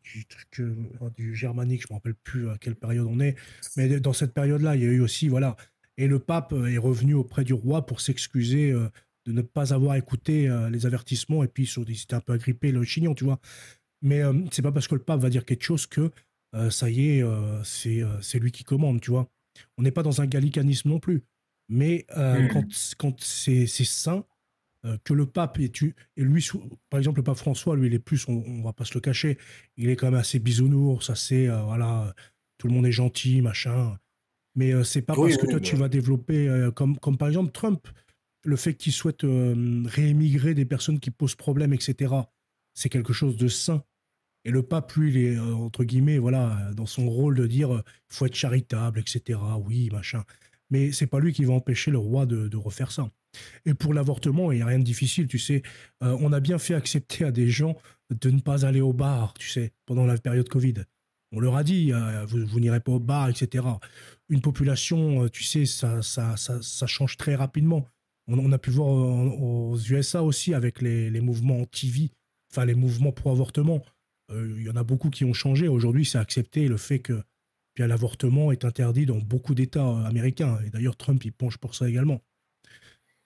germanique, je ne me rappelle plus à quelle période on est, mais dans cette période-là, il y a eu aussi, voilà, et le pape est revenu auprès du roi pour s'excuser de ne pas avoir écouté les avertissements, et puis il s'était un peu agrippé le chignon, tu vois. Mais c'est pas parce que le pape va dire quelque chose que ça y est, c'est lui qui commande, tu vois. On n'est pas dans un gallicanisme non plus, mais quand c'est sain, que le pape et lui, par exemple, le pape François, lui, il est plus, on va pas se le cacher, il est quand même assez bisounours, assez, voilà, tout le monde est gentil, machin. Mais c'est pas parce que toi, tu vas développer, comme par exemple Trump, le fait qu'il souhaite réémigrer des personnes qui posent problème, etc., c'est quelque chose de sain. Et le pape, lui, il est, entre guillemets, voilà, dans son rôle de dire il faut être charitable, etc., oui, machin. Mais c'est pas lui qui va empêcher le roi de refaire ça. Et pour l'avortement, il n'y a rien de difficile, tu sais. On a bien fait accepter à des gens de ne pas aller au bar, tu sais, pendant la période Covid. On leur a dit, vous n'irez pas au bar, etc. Une population, tu sais, ça change très rapidement. On a pu voir aux USA aussi avec les mouvements anti-vie, enfin les mouvements pro-avortement. Il y en a beaucoup qui ont changé. Aujourd'hui, c'est accepté le fait que bien, l'avortement est interdit dans beaucoup d'États américains. Et d'ailleurs, Trump, il penche pour ça également.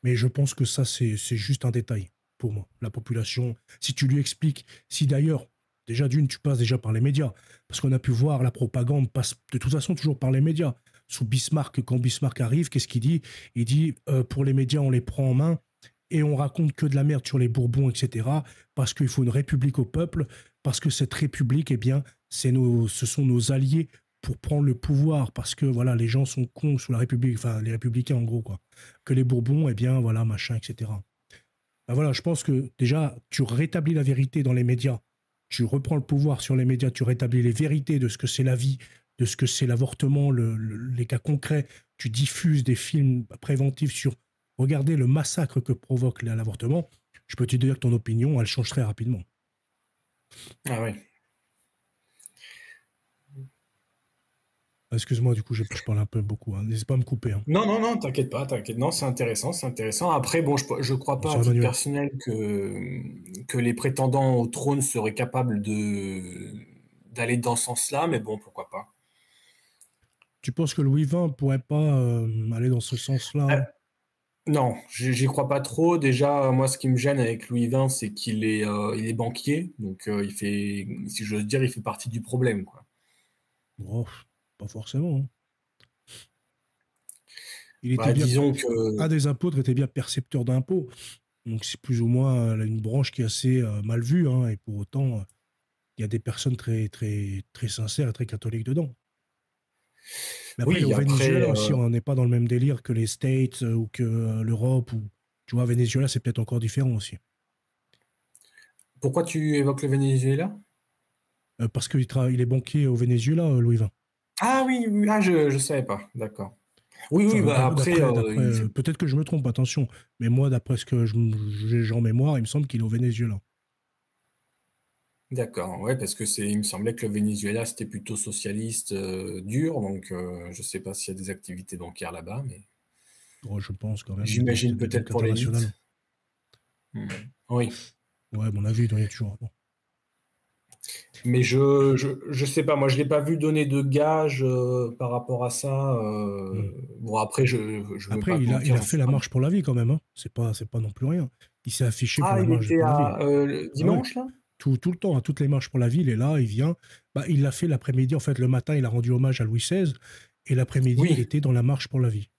Mais je pense que ça, c'est juste un détail pour moi. La population, si tu lui expliques, si d'ailleurs, déjà d'une, tu passes déjà par les médias, parce qu'on a pu voir la propagande passe de toute façon toujours par les médias. Sous Bismarck, quand Bismarck arrive, qu'est-ce qu'il dit? Il dit, pour les médias, on les prend en main, et on raconte que de la merde sur les Bourbons, etc., parce qu'il faut une république au peuple, parce que cette république, eh bien, ce sont nos alliés pour prendre le pouvoir, parce que voilà, les gens sont cons sous la République, enfin les républicains en gros, quoi. Que les Bourbons, eh bien, voilà, machin, etc. Ben voilà, je pense que déjà, tu rétablis la vérité dans les médias, tu reprends le pouvoir sur les médias, tu rétablis les vérités de ce que c'est la vie, de ce que c'est l'avortement, les cas concrets, tu diffuses des films préventifs sur regarder le massacre que provoque l'avortement, je peux te dire que ton opinion, elle change très rapidement. Ah ouais. Excuse-moi, du coup, je parle un peu beaucoup. N'hésite pas à me couper. Non, t'inquiète pas, t'inquiète. Non, c'est intéressant, c'est intéressant. Après, bon, je crois pas à Bonsoir, titre Emmanuel. personnel que les prétendants au trône seraient capables d'aller dans ce sens-là, mais bon, pourquoi pas. Tu penses que Louis XX pourrait pas aller dans ce sens-là? Non, j'y crois pas trop. Déjà, moi, ce qui me gêne avec Louis XX, c'est qu'il est banquier, donc il fait, si j'ose dire, il fait partie du problème, quoi. Oh, pas forcément. Il était bien, Disons que un des apôtres était bien percepteur d'impôts. Donc c'est plus ou moins une branche qui est assez mal vue, et pour autant, il y a des personnes très, très, très sincères et très catholiques dedans. Mais après, oui, au Venezuela après, aussi, on n'est pas dans le même délire que les States ou que l'Europe. Tu vois, Venezuela, c'est peut-être encore différent aussi. pourquoi tu évoques le Venezuela? Parce qu'il est banquier au Venezuela, Louis XX. Ah oui, oui, je savais pas, d'accord. Oui, Enfin, après, peut-être que je me trompe, attention. Mais moi, d'après ce que j'ai en mémoire, il me semble qu'il est au Venezuela. d'accord, ouais, parce que il me semblait que le Venezuela, c'était plutôt socialiste, dur, donc je sais pas s'il y a des activités bancaires là-bas, mais Oh, je pense quand même, il y a j'imagine des peut-être banques pour internationales. l'élite. Oui, Ouais, à mon avis, il doit y être toujours. Bon. mais je sais pas, moi je l'ai pas vu donner de gages par rapport à ça. Bon, après, je veux Après, pas te il mentir, a j'en fait sais la pas. marche pour la vie quand même. C'est pas non plus rien. Il s'est affiché pour Ah, la il marche était pour la vie. le Ah ouais. dimanche, là? Tout le temps, à toutes les marches pour la vie, il est là, il vient. Il l'a fait l'après-midi. En fait, le matin, il a rendu hommage à Louis XVI. Et l'après-midi, il Oui. était dans la marche pour la vie.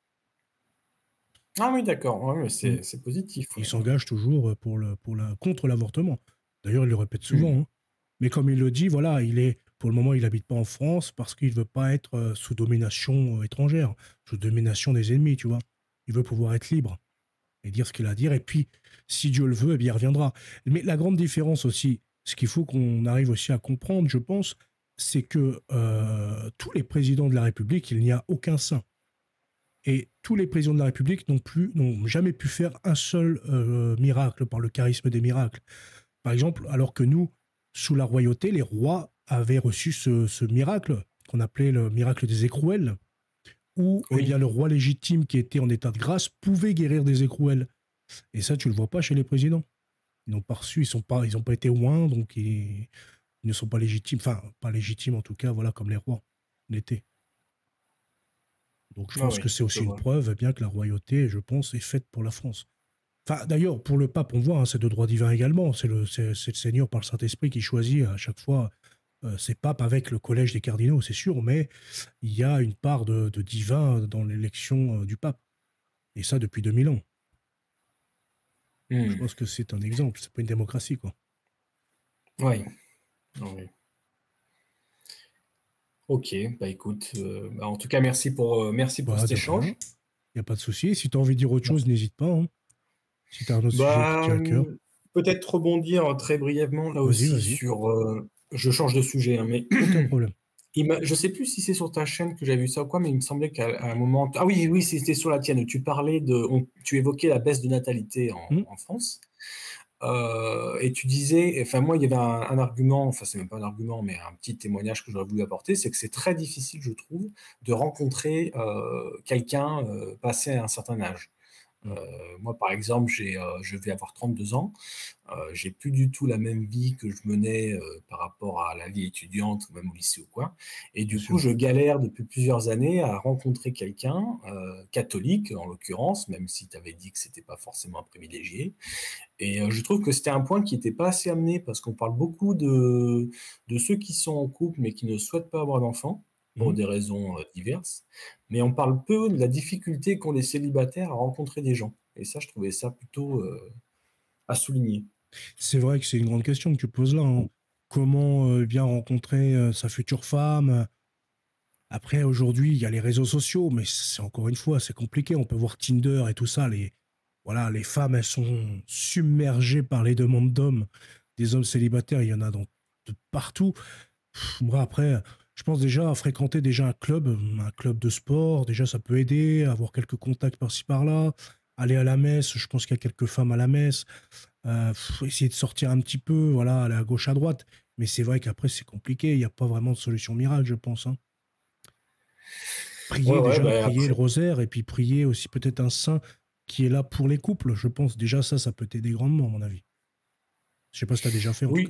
Ah oui, d'accord, ouais, mais Mm. c'est positif. Il Ouais. s'engage toujours contre l'avortement. D'ailleurs, il le répète Hmm. souvent. Mais comme il le dit, voilà, pour le moment, il n'habite pas en France parce qu'il ne veut pas être sous domination étrangère, sous domination des ennemis, tu vois. Il veut pouvoir être libre et dire ce qu'il a à dire. Et puis, si Dieu le veut, eh bien, il reviendra. Mais la grande différence aussi, ce qu'il faut qu'on arrive aussi à comprendre, je pense, c'est que tous les présidents de la République, il n'y a aucun saint. Et tous les présidents de la République n'ont jamais pu faire un seul miracle par le charisme des miracles. Par exemple, alors que nous, sous la royauté, les rois avaient reçu ce miracle qu'on appelait le miracle des écrouelles, où eh Oui. bien, le roi légitime qui était en état de grâce pouvait guérir des écrouelles. Et ça, tu le vois pas chez les présidents. Ils n'ont pas reçu, ils ont pas été oints, donc ils ne sont pas légitimes. Enfin, pas légitimes en tout cas, voilà, comme les rois l'étaient. Donc je Ah pense oui, que c'est je aussi une vois. preuve bien que la royauté, je pense, est faite pour la France. Enfin, d'ailleurs, pour le pape, on voit, c'est de droit divin également. C'est le Seigneur par le Saint-Esprit qui choisit à chaque fois ses papes avec le collège des cardinaux, c'est sûr, mais il y a une part de divin dans l'élection du pape. Et ça depuis 2000 ans. Donc, je Hmm. pense que c'est un exemple. C'est pas une démocratie, quoi. Oui. Oui. Ok, écoute, en tout cas, merci pour Bah, cet de rien. échange. Il n'y a pas de souci. Si tu as envie de dire autre chose, n'hésite pas. Si tu as un autre sujet qui te Bah, tient à cœur, peut-être rebondir très brièvement là vas-y, aussi vas-y. sur. Je change de sujet, hein, mais Aucun problème. je sais plus si c'est sur ta chaîne que j'avais vu ça ou quoi, mais il me semblait qu'à un moment. Ah oui, oui, c'était sur la tienne où tu parlais tu évoquais la baisse de natalité Hmm. en France. Et tu disais, enfin moi il y avait un argument, enfin c'est même pas un argument, mais un petit témoignage que j'aurais voulu apporter, c'est que c'est très difficile, je trouve, de rencontrer quelqu'un passé à un certain âge. Hmm. Moi, par exemple, je vais avoir 32 ans. J'ai plus du tout la même vie que je menais par rapport à la vie étudiante ou même au lycée ou quoi. Et Bien du coup, sûr. je galère depuis plusieurs années à rencontrer quelqu'un, catholique en l'occurrence, même si tu avais dit que c'était pas forcément un privilégié. Et je trouve que c'était un point qui n'était pas assez amené parce qu'on parle beaucoup de ceux qui sont en couple mais qui ne souhaitent pas avoir d'enfants pour Hmm. des raisons diverses. Mais on parle peu de la difficulté qu'ont les célibataires à rencontrer des gens. Et ça, je trouvais ça plutôt à souligner. C'est vrai que c'est une grande question que tu poses là, hein. Comment bien rencontrer sa future femme? Après, aujourd'hui, il y a les réseaux sociaux, mais c'est encore une fois, c'est compliqué. On peut voir Tinder et tout ça. Voilà, les femmes, elles sont submergées par les demandes d'hommes. Des hommes célibataires, il y en a de partout. Moi, après, je pense déjà à fréquenter déjà un club de sport. Déjà, ça peut aider, avoir quelques contacts par-ci par-là. Aller à la messe, je pense qu'il y a quelques femmes à la messe. Faut essayer de sortir un petit peu, voilà, aller à gauche, à droite. Mais c'est vrai qu'après, c'est compliqué. Il n'y a pas vraiment de solution miracle, je pense, hein. Ouais, Prier ouais, déjà, bah prier le après, rosaire et puis prier aussi peut-être un saint qui est là pour les couples. Je pense déjà ça peut t'aider grandement, à mon avis. Je sais pas si tu as déjà fait en tout cas. oui.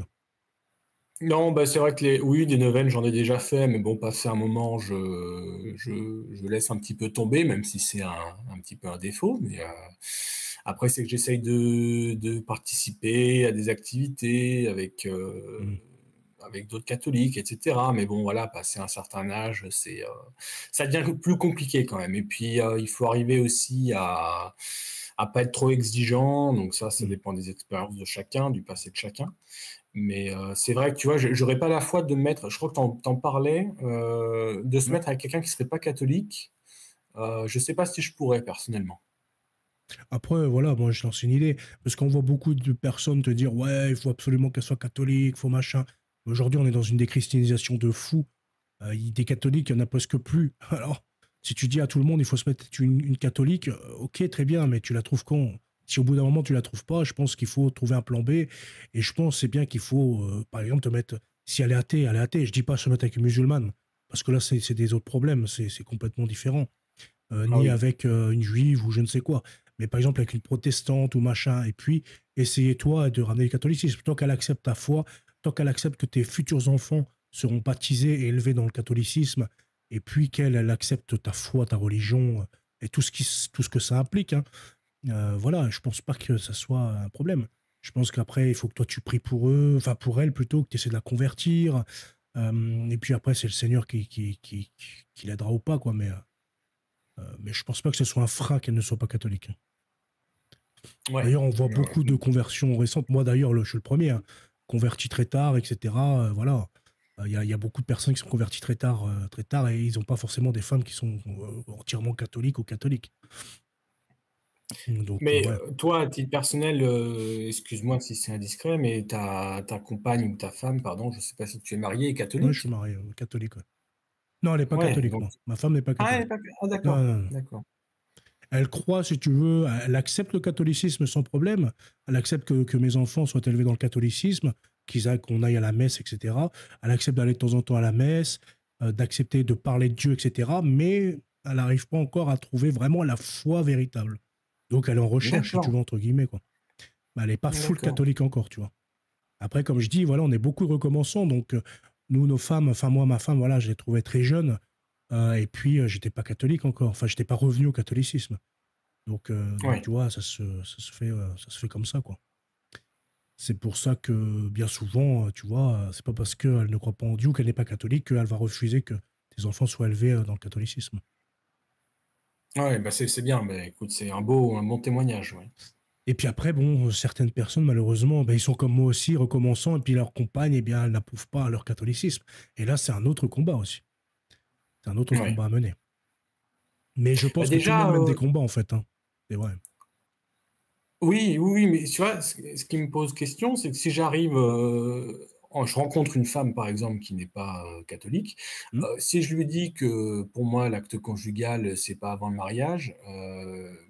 Non, bah c'est vrai que oui, des neuvaines, j'en ai déjà fait, mais bon, passé un moment, je laisse un petit peu tomber, même si c'est un petit peu un défaut. Mais après, c'est que j'essaye de participer à des activités Mm. avec d'autres catholiques, etc. Mais bon, voilà, passé un certain âge, ça devient plus compliqué quand même. Et puis, il faut arriver aussi à pas être trop exigeant. Donc ça Mm. dépend des expériences de chacun, du passé de chacun. Mais c'est vrai que tu vois, j'aurais pas la foi de me mettre, je crois que t'en parlais, de se Ouais. mettre avec quelqu'un qui serait pas catholique. Je sais pas si je pourrais personnellement. Après, voilà, moi je lance une idée. Parce qu'on voit beaucoup de personnes te dire ouais, il faut absolument qu'elle soit catholique, il faut machin. Aujourd'hui, on est dans une déchristianisation de fou. Des catholiques, il n'y en a presque plus. Alors, si tu dis à tout le monde, il faut se mettre une catholique, ok, très bien, mais tu la trouves quand? Si au bout d'un moment, tu la trouves pas, je pense qu'il faut trouver un plan B. Et je pense c'est bien qu'il faut, par exemple, te mettre. Si elle est athée, elle est athée. Je dis pas se mettre avec une musulmane, parce que là, c'est des autres problèmes, c'est complètement différent. Ah Ni oui. avec une juive ou je ne sais quoi. Mais par exemple, avec une protestante ou machin. Et puis, essayer, toi, de ramener le catholicisme. Tant qu'elle accepte ta foi, tant qu'elle accepte que tes futurs enfants seront baptisés et élevés dans le catholicisme, et puis qu'elle accepte ta foi, ta religion, et tout ce que ça implique, hein. Voilà, je pense pas que ça soit un problème. Je pense qu'après, il faut que toi, tu pries pour eux, enfin pour elle plutôt, que tu essaies de la convertir. Et puis après, c'est le Seigneur qui l'aidera ou pas, quoi. Mais je pense pas que ce soit un frein qu'elle ne soit pas catholique. Ouais. D'ailleurs, on voit beaucoup de conversions récentes. Moi, d'ailleurs, je suis le premier, hein, converti très tard, etc. Voilà. Il y a beaucoup de personnes qui sont converties très tard, et ils n'ont pas forcément des femmes qui sont entièrement catholiques ou catholiques. Donc, Mais ouais. toi, à titre personnel, excuse-moi si c'est indiscret, mais ta compagne ou ta femme, pardon, je sais pas si tu es marié, est Ouais, je suis catholique? marié, catholique. Ouais. Non, elle n'est pas Ouais, catholique, donc. non. Ma femme n'est pas Ah, catholique. Non, d'accord, non, non. d'accord. Elle croit, si tu veux, elle accepte le catholicisme sans problème. Elle accepte que mes enfants soient élevés dans le catholicisme, qu'on aille à la messe, etc. Elle accepte d'aller de temps en temps à la messe, d'accepter de parler de Dieu, etc. Mais elle n'arrive pas encore à trouver vraiment la foi véritable. Donc elle est en recherche, si tu D'accord, veux, entre guillemets, quoi. Mais elle n'est pas full d'accord. catholique encore, tu vois. Après, comme je dis, voilà, on est beaucoup recommençants. Donc, nous, nos femmes, enfin, moi, ma femme, voilà, je l'ai trouvée très jeune. Et puis, j'étais pas catholique encore. Enfin, j'étais pas revenu au catholicisme. Donc Ouais. tu vois, ça se fait comme ça, quoi. C'est pour ça que, bien souvent, tu vois, c'est pas parce qu'elle ne croit pas en Dieu ou qu'elle n'est pas catholique qu'elle va refuser que tes enfants soient élevés dans le catholicisme. Ouais, bah c'est bien. Bah, écoute, c'est un bon témoignage. Ouais. Et puis après, bon, certaines personnes, malheureusement, ben, ils sont comme moi aussi, recommençants, et puis leur compagne, eh bien, elle n'approuve pas leur catholicisme. Et là, c'est un autre combat aussi. C'est un autre Ouais. combat à mener. Mais je Bah pense que tout le monde déjà, mène des combats, en fait, hein. C'est vrai. oui, oui, oui, mais tu vois, ce qui me pose question, c'est que si j'arrive, je rencontre une femme, par exemple, qui n'est pas catholique, Hmm. si je lui dis que pour moi, l'acte conjugal, c'est pas avant le mariage,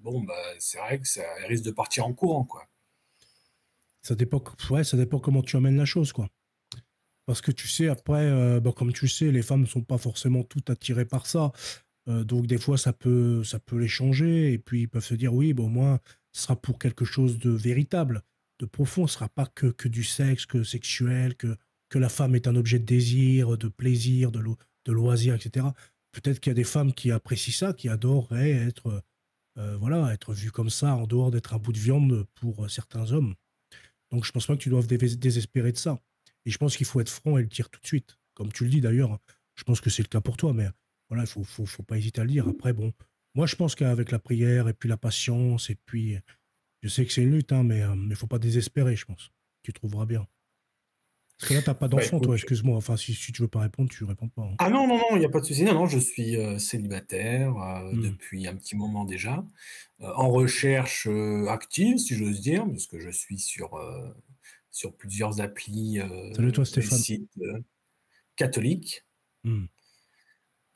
bon, bah, c'est vrai que ça elle risque de partir en courant, quoi. Ouais, ça dépend comment tu amènes la chose, quoi. Parce que tu sais, après, bah, comme tu sais, les femmes ne sont pas forcément toutes attirées par ça. Donc des fois, ça peut les changer. Et puis ils peuvent se dire, oui, bon, au moins, ce sera pour quelque chose de véritable, de profond. Ce sera pas que du sexe, que sexuel, que la femme est un objet de désir, de plaisir, de loisir, etc. Peut-être qu'il y a des femmes qui apprécient ça, qui adoreraient être, voilà, être vues comme ça, en dehors d'être un bout de viande pour certains hommes. Donc je pense pas que tu doives désespérer de ça. Et je pense qu'il faut être franc et le dire tout de suite. Comme tu le dis d'ailleurs, hein. Je pense que c'est le cas pour toi, mais voilà, faut pas hésiter à le dire. Après, bon, Moi, je pense qu'avec la prière et puis la patience, et puis, je sais que c'est une lutte, hein, mais il faut pas désespérer, je pense. Tu trouveras bien. Parce que là, t'as pas Bah d'enfant, écoute, toi, excuse-moi. Enfin, si tu veux pas répondre, tu réponds pas, hein. ah non, non, non, il n'y a pas de souci. Non, non, je suis célibataire Hmm. depuis un petit moment déjà, en recherche active, si j'ose dire, parce que je suis sur plusieurs applis Salut toi, et Stéphane. sites catholiques. Hmm.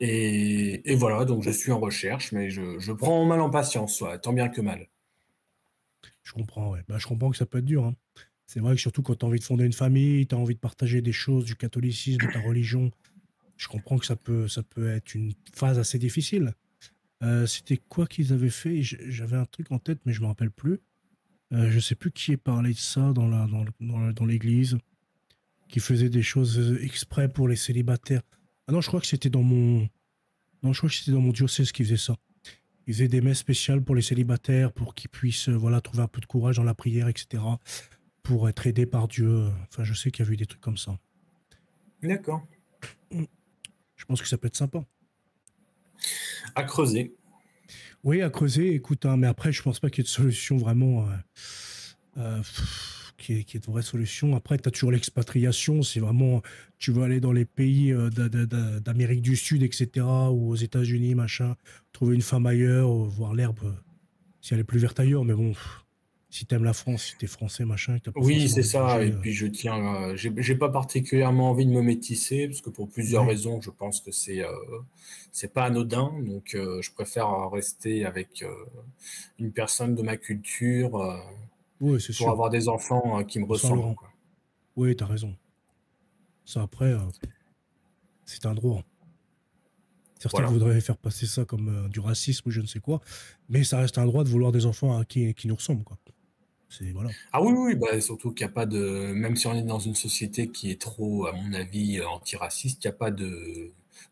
Et voilà, donc je suis en recherche, mais je prends mal en patience, ouais, tant bien que mal. Je comprends, ouais. Bah, je comprends que ça peut être dur, hein. C'est vrai que surtout quand tu as envie de fonder une famille, tu as envie de partager des choses du catholicisme, de ta religion, je comprends que ça peut être une phase assez difficile. C'était quoi qu'ils avaient fait? J'avais un truc en tête, mais je me rappelle plus. Je sais plus qui est parlé de ça dans l'église, qui faisait des choses exprès pour les célibataires. Ah non, je crois que c'était dans mon, non, je crois que c'était dans mon diocèse qui faisait ça. Ils faisaient des messes spéciales pour les célibataires, pour qu'ils puissent voilà, trouver un peu de courage dans la prière, etc., pour être aidés par Dieu. Enfin, je sais qu'il y a eu des trucs comme ça. D'accord. Je pense que ça peut être sympa. À creuser. Oui, à creuser, écoute, hein, mais après, je pense pas qu'il y ait de solution vraiment qui est de vraie solution. Après, tu as toujours l'expatriation. C'est vraiment, tu veux aller dans les pays d'Amérique du Sud, etc., ou aux États-Unis, machin, trouver une femme ailleurs, voir l'herbe si elle est plus verte ailleurs. Mais bon, si t'aimes la France, si t'es français, machin, que t'as pas Oui, forcément c'est envie de ça. bouger. Et puis je tiens, j'ai pas particulièrement envie de me métisser parce que pour plusieurs Ouais, raisons, je pense que c'est pas anodin. Donc je préfère rester avec une personne de ma culture ouais, c'est pour sûr. avoir des enfants qui me Bonsoir ressemblent, Laurent. quoi. Oui, t'as raison. Ça après, c'est un droit. Certains Voilà. voudraient faire passer ça comme du racisme ou je ne sais quoi, mais ça reste un droit de vouloir des enfants qui nous ressemblent, quoi. C'est voilà. Ah oui, oui, bah, surtout qu'il n'y a pas de, même si on est dans une société qui est trop, à mon avis, antiraciste, il n'y a pas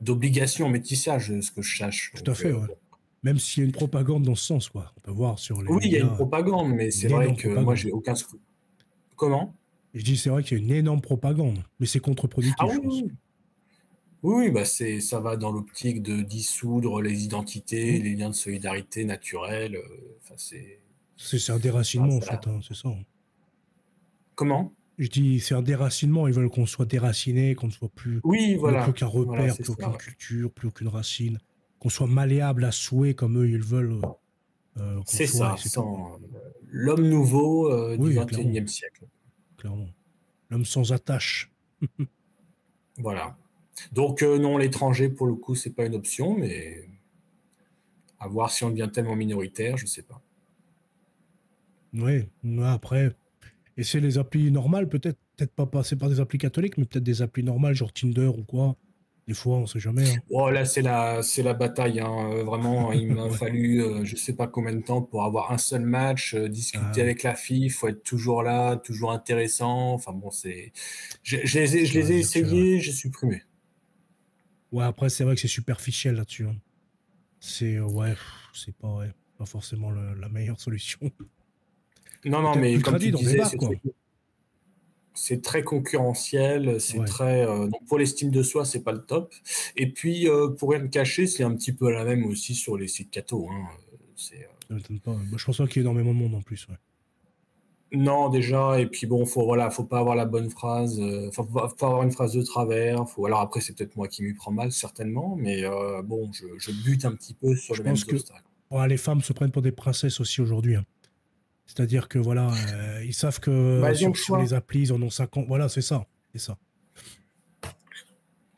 d'obligation au métissage, ce que je sache. Tout à Donc fait, ouais. bon. Même s'il y a une propagande dans ce sens, quoi. On peut voir sur les Oui, il y a une médias propagande, mais c'est une vrai énorme que moi, propagande. j'ai aucun scrupule. Comment? Et je dis, c'est vrai qu'il y a une énorme propagande, mais c'est Ah contre-productif, oui, je pense. oui. Oui, oui, bah ça va dans l'optique de dissoudre les identités, Hmm. les liens de solidarité naturels. Enfin, C'est un ça, déracinement, en fait, ça- hein, c'est ça, hein. Comment? Je dis, c'est un déracinement. Ils veulent qu'on soit déraciné, qu'on ne soit plus, Oui, qu'on n'ait plus voilà, aucun voilà, repère, c'est plus ça, aucune ouais. culture, plus aucune racine, qu'on soit malléable à souhait comme eux ils veulent qu'on C'est soit, et ça, c'est tout, quoi. sans l'homme nouveau du Oui, clairement, 21e siècle. clairement. L'homme sans attache. Voilà. Donc non, l'étranger, pour le coup, c'est pas une option, mais à voir si on devient tellement minoritaire, je sais pas. Oui, après, et c'est les applis normales, peut-être pas passer par des applis catholiques, mais peut-être des applis normales, genre Tinder ou quoi. Des fois, on sait jamais, hein. Oh, là, c'est la bataille, hein. Vraiment, il m'a Ouais. fallu, je sais pas combien de temps pour avoir un seul match, Ah discuter oui, avec la fille, il faut être toujours là, toujours intéressant. Enfin bon, je ça les ai reste virtuel, ouais. essayés, j'ai supprimé. Ouais, après, c'est vrai que c'est superficiel là-dessus, hein. Ouais, c'est pas, ouais, pas forcément la meilleure solution. Non, non, Peut-être mais plus comme tu tradit dans des disais, bars, quoi. c'est très concurrentiel, c'est Ouais, très donc pour l'estime de soi, c'est pas le top. Et puis pour rien te cacher, c'est un petit peu la même aussi sur les sites catho, hein. C'est ça m'étonne pas. Bah, je pense pas qu'il y ait énormément de monde en plus, ouais. Non, déjà, et puis bon, faut pas avoir la bonne phrase, faut avoir une phrase de travers. Alors après, c'est peut-être moi qui m'y prends mal, certainement, mais bon, je bute un petit peu sur Je les mêmes pense que obstacles. ouais, les femmes se prennent pour des princesses aussi aujourd'hui, hein. C'est-à-dire que voilà, ils savent que Bah, elles ont le sur choix. les applis, ils en ont 50. Voilà, c'est ça. C'est ça.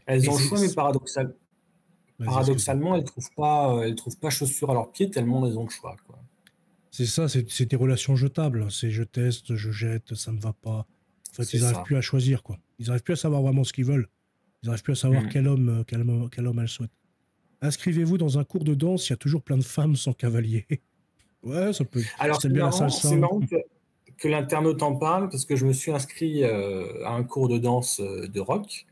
Elles Et ont le choix, mais vas-y, excuse-moi. paradoxalement, elles trouvent pas chaussures à leurs pieds tellement elles ont le choix, quoi. C'est ça, c'est des relations jetables. C'est je teste, je jette, ça me va pas. En fait, C'est ils n'arrivent ça. plus à choisir, quoi. Ils n'arrivent plus à savoir vraiment ce qu'ils veulent. Ils n'arrivent plus à savoir Mm. quel homme elles souhaitent. Inscrivez-vous dans un cours de danse, il y a toujours plein de femmes sans cavalier. Ouais, ça peut. Si Alors, t'aimes bien la c'est salsa. marrant que l'internaute en parle parce que je me suis inscrit à un cours de danse de rock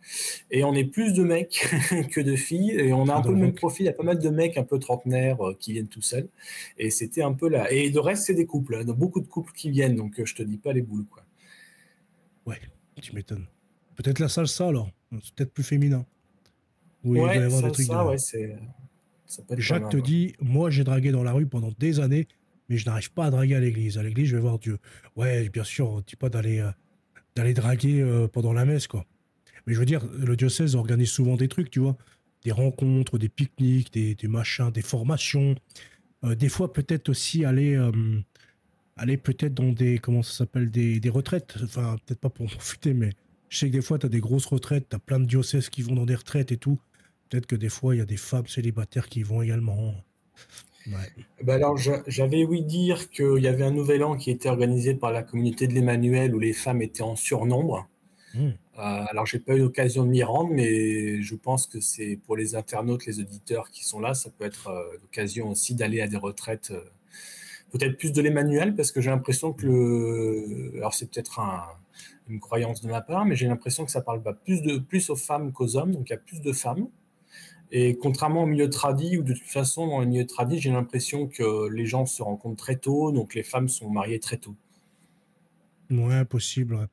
et on est plus de mecs que de filles et on a un peu J'adore le le même rock. profil. Il y a pas mal de mecs un peu trentenaires qui viennent tout seuls et c'était un peu là. Et le reste, c'est des couples, hein. Il y a beaucoup de couples qui viennent donc je te dis pas les boules, quoi. Ouais, tu m'étonnes. Peut-être la salsa alors. C'est peut-être plus féminin. Oui, il doit y Ouais, avoir des trucs ça, de. ouais, c'est. Ça peut être pas Jacques te mal. Ouais. dit, moi j'ai dragué dans la rue pendant des années, mais je n'arrive pas à draguer à l'église. À l'église, je vais voir Dieu. Ouais, bien sûr, on ne dit pas d'aller draguer pendant la messe, quoi. Mais je veux dire, le diocèse organise souvent des trucs, tu vois. Des rencontres, des pique-niques, des machins, des formations. Des fois, peut-être aussi aller peut-être dans des, comment ça s'appelle, des retraites. Enfin, peut-être pas pour en profiter, mais je sais que des fois, tu as des grosses retraites, tu as plein de diocèses qui vont dans des retraites et tout. Peut-être que des fois, il y a des femmes célibataires qui y vont également. Ouais. Ben alors, j'avais ouï dire qu'il y avait un nouvel an qui était organisé par la communauté de l'Emmanuel où les femmes étaient en surnombre. Mmh. Alors, j'ai pas eu l'occasion de m'y rendre, mais je pense que c'est pour les internautes, les auditeurs qui sont là, ça peut être l'occasion aussi d'aller à des retraites, peut-être plus de l'Emmanuel, parce que j'ai l'impression que alors c'est peut-être une croyance de ma part, mais j'ai l'impression que ça parle pas plus aux femmes qu'aux hommes, donc il y a plus de femmes. Et contrairement au milieu tradi, où de toute façon, dans le milieu tradi, j'ai l'impression que les gens se rencontrent très tôt, donc les femmes sont mariées très tôt. Ouais, possible. Ouais.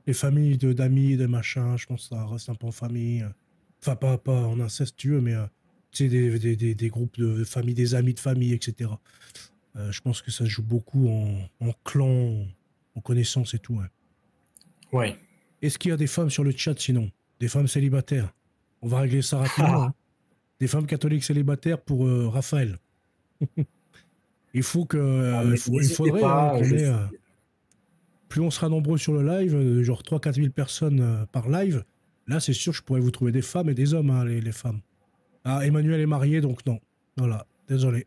Les familles d'amis, de machins, je pense que ça reste un peu en famille. Enfin, pas en incestueux, mais tu sais, des groupes de famille, des amis de famille, etc. Je pense que ça se joue beaucoup en clan, en connaissance et tout. Ouais. Ouais. Est-ce qu'il y a des femmes sur le chat sinon? Des femmes célibataires? On va régler ça rapidement. Hein. Des femmes catholiques célibataires pour Raphaël. Il faut que, il N'hésitez faudrait hein, pas, qu'on ait. Plus on sera nombreux sur le live, genre 3-4 000 personnes par live, là c'est sûr je pourrais vous trouver des femmes et des hommes, hein, les femmes. Ah, Emmanuel est marié, donc non. Voilà, désolé.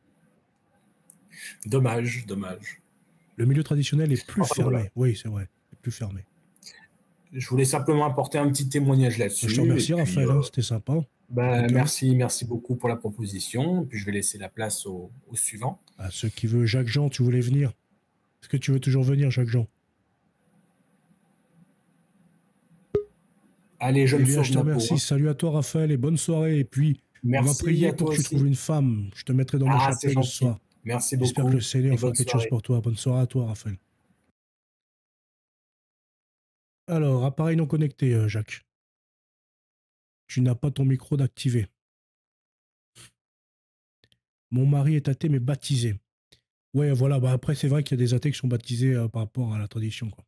Dommage, dommage. Le milieu traditionnel est plus Enfin, fermé. voilà. Oui, c'est vrai, c'est plus fermé. Je voulais simplement apporter un petit témoignage Je te là-dessus. remercie Et puis, Raphaël, hein, c'était sympa. merci beaucoup pour la proposition. Puis je vais laisser la place au suivant. À ceux qui veulent, Jacques-Jean, tu voulais venir? Est-ce que tu veux toujours venir, Jacques-Jean? Allez, je Eh me bien, je te sauve ma peau. remercie. Salut à toi, Raphaël, et bonne soirée. Et puis, on va Merci prier à pour toi que tu aussi. trouves une femme. Je te mettrai dans mon Ah, c'est chapelet ce gentil. soir. Merci J'espère beaucoup. que le Seigneur Et fera bonne quelque chose soirée. pour toi. Bonne soirée à toi, Raphaël. Alors, appareil non connecté, Jacques. Tu n'as pas ton micro d'activé. Mon mari est athée mais baptisé. Ouais, voilà. Bah après, c'est vrai qu'il y a des athées qui sont baptisés par rapport à la tradition, quoi.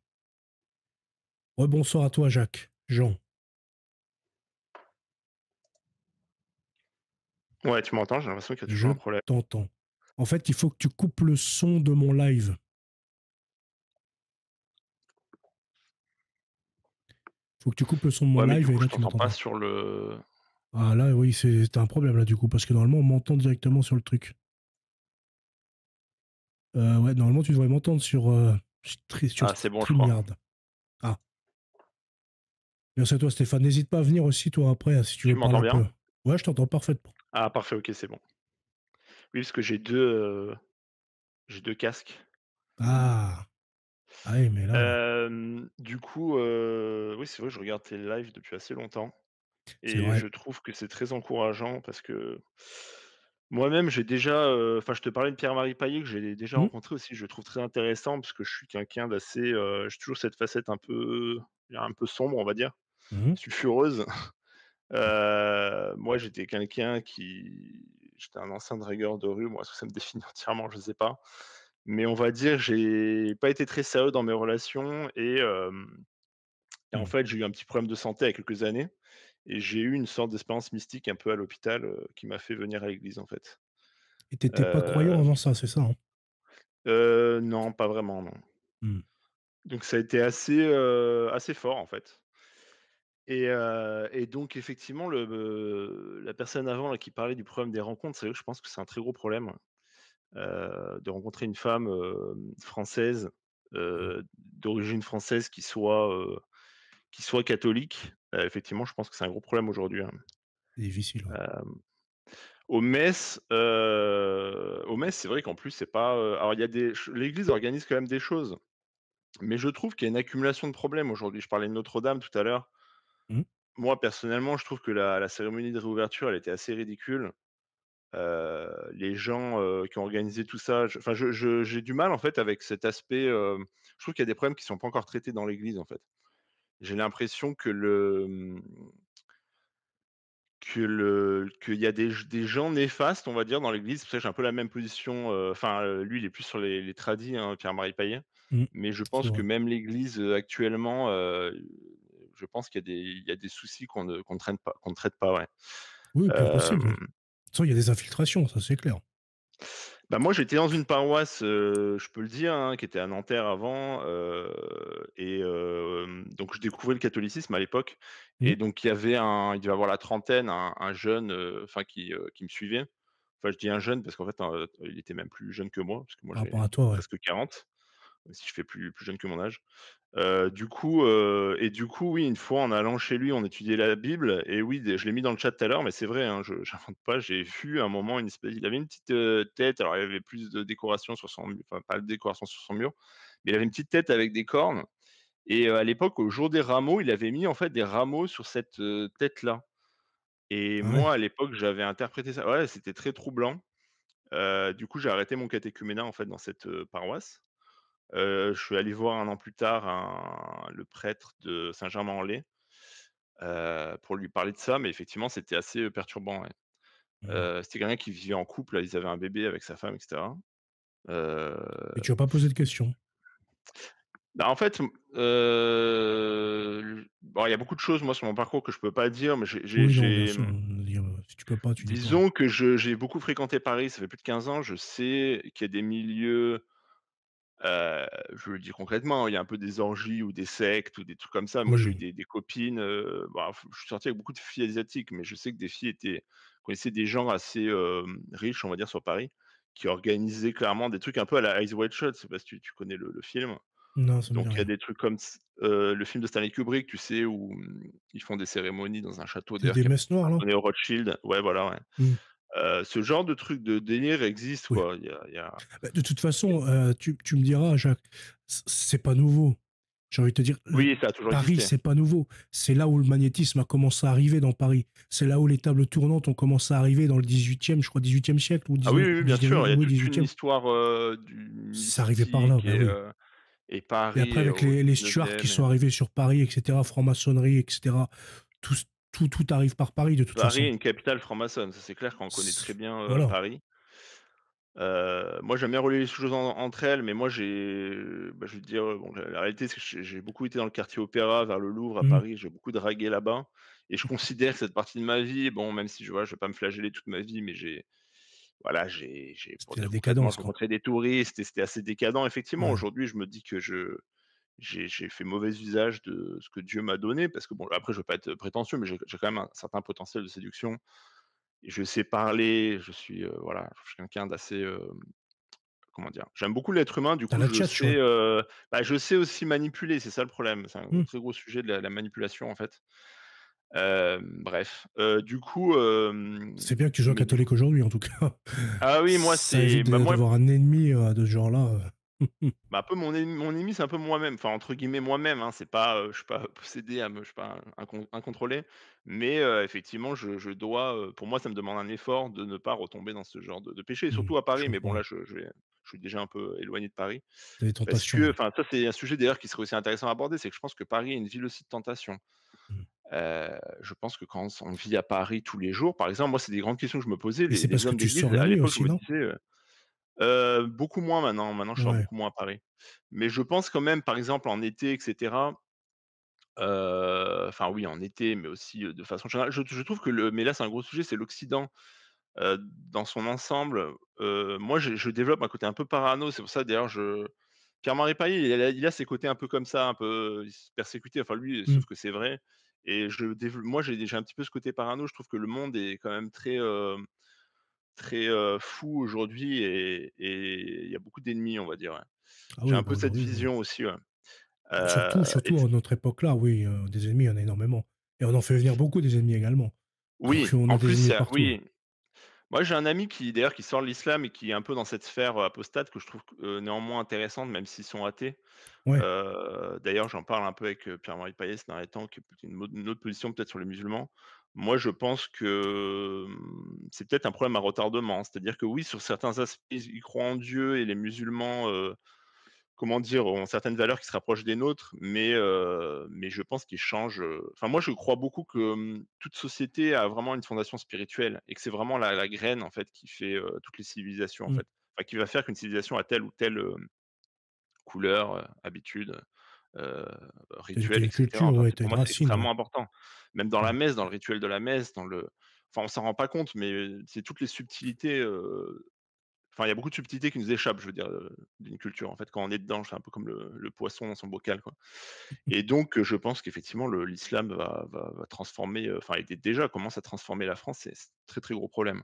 Rebonsoir à toi, Jacques. Jean. Ouais, tu m'entends? J'ai l'impression qu'il y a Je toujours un problème. t'entends. En fait, il faut que tu coupes le son de mon live. Il faut que tu coupes le son de mon Ouais, mais du live et coup, là, je tu t'entends pas m'entendras. sur le. Ah là, oui, c'est un problème là, du coup, parce que normalement, on m'entend directement sur le truc. Ouais, normalement, tu devrais m'entendre sur Ah, c'est bon, je crois. StreamYard. Ah. Merci à toi, Stéphane. N'hésite pas à venir aussi, toi, après, si tu Tu veux parler m'entends un bien? peu. Ouais, je t'entends parfaitement. Ah, parfait, ok, c'est bon. Oui, parce que j'ai deux casques. Ah. Ah oui, mais là, Du coup, oui, c'est vrai, je regarde tes lives depuis assez longtemps c'est et vrai. je trouve que c'est très encourageant parce que moi-même, j'ai déjà, enfin, je te parlais de Pierre-Marie Paillet que j'ai déjà Hmm. rencontré aussi, je le trouve très intéressant parce que je suis quelqu'un d'assez, j'ai toujours cette facette un peu sombre, on va dire, Mhm. sulfureuse. Moi, j'étais un ancien dragueur de rue, moi, est-ce que ça me définit entièrement? Je sais pas. Mais on va dire, j'ai pas été très sérieux dans mes relations et en Hmm. fait, j'ai eu un petit problème de santé il y a quelques années et j'ai eu une sorte d'expérience mystique un peu à l'hôpital, qui m'a fait venir à l'église, en fait. Et t'étais pas croyant Heu, avant ça, c'est ça, hein? non, pas vraiment, non. Hmm. Donc ça a été assez fort, en fait. Et donc effectivement, la personne avant là qui parlait du problème des rencontres, c'est vrai que je pense que c'est un très gros problème, de rencontrer une femme, française, d'origine française qui soit catholique. Effectivement, je pense que c'est un gros problème aujourd'hui, hein. C'est difficile, ouais. Au Metz, c'est vrai qu'en plus c'est pas, alors il y a des ch l'église organise quand même des choses, mais je trouve qu'il y a une accumulation de problèmes aujourd'hui. Je parlais de Notre-Dame tout à l'heure. Hmm. Moi personnellement, je trouve que la cérémonie de réouverture, elle était assez ridicule. Les gens, qui ont organisé tout ça, j'ai du mal en fait avec cet aspect, je trouve qu'il y a des problèmes qui sont pas encore traités dans l'église, en fait. J'ai l'impression qu'il y a des gens néfastes, on va dire, dans l'église. C'est pour ça que j'ai un peu la même position, enfin, lui, il est plus sur les tradis, hein, Pierre-Marie Paillet. Mmh, Mais je c'est pense que vrai. même l'église, actuellement, je pense qu'il y a des soucis qu'on ne traite pas, ouais. Oui, bien possible, oui. De Hem, toute façon, il y a des infiltrations, ça c'est clair. Bah, moi, j'étais dans une paroisse, je peux le dire, hein, qui était à Nanterre avant, et donc je découvrais le catholicisme à l'époque Mmh, et donc il devait avoir la trentaine, un jeune, enfin qui me suivait. Enfin, je dis un jeune parce qu'en fait, il était même plus jeune que moi, parce que moi par j'ai rapport à toi, ouais. presque 40, même si je fais plus jeune que mon âge. Du coup, oui, une fois en allant chez lui, on étudiait la Bible et oui, je l'ai mis dans le chat tout à l'heure, mais c'est vrai, hein, je j'invente pas. J'ai vu à un moment il avait une petite, tête, alors il y avait plus de décoration sur son enfin pas de décoration sur son mur, mais il avait une petite tête avec des cornes et à l'époque, au jour des rameaux, il avait mis en fait des rameaux sur cette, tête-là et Ah ouais? moi, à l'époque, j'avais interprété ça, ouais, c'était très troublant. Du coup, j'ai arrêté mon catéchuménat en fait dans cette, paroisse. Je suis allé voir un an plus tard le prêtre de Saint-Germain-en-Laye, pour lui parler de ça, mais effectivement, c'était assez, perturbant, ouais. Mmh. C'était quelqu'un qui vivait en couple, ils avaient un bébé avec sa femme et cetera. Heu, Et tu as pas posé de questions? Bah, en fait, bon, il y a beaucoup de choses, moi, sur mon parcours que je peux pas dire, mais Oui, non, bien sûr, dire, si tu peux pas, tu dis pas. disons que j'ai beaucoup fréquenté Paris, ça fait plus de 15 ans. Je sais qu'il y a des milieux. Je le dis concrètement, il y a un peu des orgies ou des sectes ou des trucs comme ça. Moi, j'ai eu Oui. des copines, bah, je suis sorti avec beaucoup de filles asiatiques, mais je sais que des filles connaissaient des gens assez, riches, on va dire, sur Paris, qui organisaient clairement des trucs un peu à la Eyes Wide Shut. Je sais pas si tu connais le film? Non, ça me dit Donc il y a rien. des trucs comme le film de Stanley Kubrick, tu sais, où, ils font des cérémonies dans un château C'est d'ailleurs des qui messes noires, là? appartenait aux Rothschild. Ouais, voilà, ouais. Mmh. Ce genre de truc de délire existe, Oui. quoi. Il y a Bah, de toute façon, tu me diras, Jacques, c'est pas nouveau. J'ai envie de te dire, Oui, ça a toujours Paris, existé. c'est pas nouveau. C'est là où le magnétisme a commencé à arriver dans Paris. C'est là où les tables tournantes ont commencé à arriver dans le 18e, je crois 18e siècle ou Ah oui, 19 oui, oui, bien sûr, il y 19e, a oui toute une 18e. histoire, du C'est arrivé par là, mystique bah oui. et Et après Paris avec au les Stuarts qui 19e et sont arrivés sur Paris et cetera, franc-maçonnerie et cetera, tout arrive par Paris de toute Paris façon. est une capitale franc-maçonne, ça c'est clair qu'on connaît C très bien, Voilà. Paris. Moi j'aime bien relier les choses entre elles, mais moi je vais te dire, bon la réalité c'est que j'ai beaucoup été dans le quartier Opéra, vers le Louvre à Mmh. Paris, j'ai beaucoup dragué là-bas et je considère que cette partie de ma vie, bon même si je vais pas me flageller toute ma vie, mais voilà, pour C'était la dire concrètement, je décadence, quoi. rencontrais des touristes et c'était assez décadent. Effectivement, Ouais. aujourd'hui, je me dis que j'ai fait mauvais usage de ce que Dieu m'a donné parce que bon, après, je veux pas être prétentieux, mais j'ai quand même un certain potentiel de séduction et je sais parler. Voilà, je suis quelqu'un d'assez, comment dire? J'aime beaucoup l'être humain, du Tu as coup, la je tchatche, ouais. sais, bah, je sais aussi manipuler, c'est ça le problème. C'est un Mmh. très gros sujet de la manipulation, en fait. Bref, du coup, C'est bien que tu sois mais du catholique aujourd'hui, en tout cas. ah oui, moi, Ça évite moi d'avoir un ennemi, de ce genre-là. bah, un peu mon ennemi, c'est un peu moi-même, enfin, entre guillemets «moi-même», hein. C'est pas, je suis pas possédé je suis pas incontrôlé, mais effectivement, je dois, pour moi, ça me demande un effort de ne pas retomber dans ce genre de péché, Mmh. surtout à Je Paris, mais bon, comprends. là, je suis déjà un peu éloigné de Paris. Tu as des Parce tentations, que ouais. enfin, ça, c'est un sujet d'ailleurs qui serait aussi intéressant à aborder, c'est que je pense que Paris est une ville aussi de tentation. Mmh. Je pense que quand on vit à Paris tous les jours, par exemple, moi, c'est des grandes questions que je me posais. Et c'est Les parce que hommes tu d'église, sors la à nuit l'époque, je aussi, me non? disais, beaucoup moins maintenant. Maintenant, je sors Ouais. beaucoup moins à Paris. Mais je pense quand même, par exemple, en été et cetera, enfin oui, en été, mais aussi, de façon générale, je trouve que mais là, c'est un gros sujet, c'est l'Occident, dans son ensemble. Moi, je développe un côté un peu parano, c'est pour ça d'ailleurs Pierre-Marie Paillet, il a ses côtés un peu comme ça, un peu, il se persécuté, enfin lui, Mmh. sauf que c'est vrai et moi, j'ai un petit peu ce côté parano. Je trouve que le monde est quand même très, très, fou aujourd'hui et il y a beaucoup d'ennemis, on va dire, ouais. Ah J'ai oui, un bah, peu cette aujourd'hui, oui. vision aussi, ouais. Et Surtout à notre époque-là, oui, des ennemis, il y en a énormément. Et on en fait venir beaucoup des ennemis également. Donc oui, on a en des plus, ennemis partout. oui. Moi, j'ai un ami qui d'ailleurs qui sort de l'islam et qui est un peu dans cette sphère, apostate que je trouve, néanmoins intéressante même s'ils sont athées. Ouais. D'ailleurs, j'en parle un peu avec, Pierre-Marie Paillès ces derniers temps, qui est peut-être une autre position peut-être sur les musulmans. Moi, je pense que, c'est peut-être un problème à retardement. C'est-à-dire que oui, sur certains aspects, ils croient en Dieu et les musulmans, comment dire, ont certaines valeurs qui se rapprochent des nôtres, mais je pense qu'ils changent. Enfin, moi, je crois beaucoup que toute société a vraiment une fondation spirituelle et que c'est vraiment la graine, en fait, qui fait toutes les civilisations, en Mm. fait. Enfin, qui va faire qu'une civilisation a telle ou telle couleur, habitude, heu, T'as rituel, une etc. culture, Enfin, ouais, c'est t'as pour une moi, c'est racine, ouais. extrêmement important. Même dans la Mm. messe, dans le rituel de la messe, dans le enfin, on s'en rend pas compte, mais c'est toutes les subtilités, enfin, il y a beaucoup de subtilités qui nous échappent, je veux dire, d'une culture. En fait, quand on est dedans, c'est un peu comme le poisson dans son bocal, quoi. Et donc, je pense qu'effectivement, l'islam va transformer, enfin, et déjà commence à transformer la France, c'est un très, très gros problème.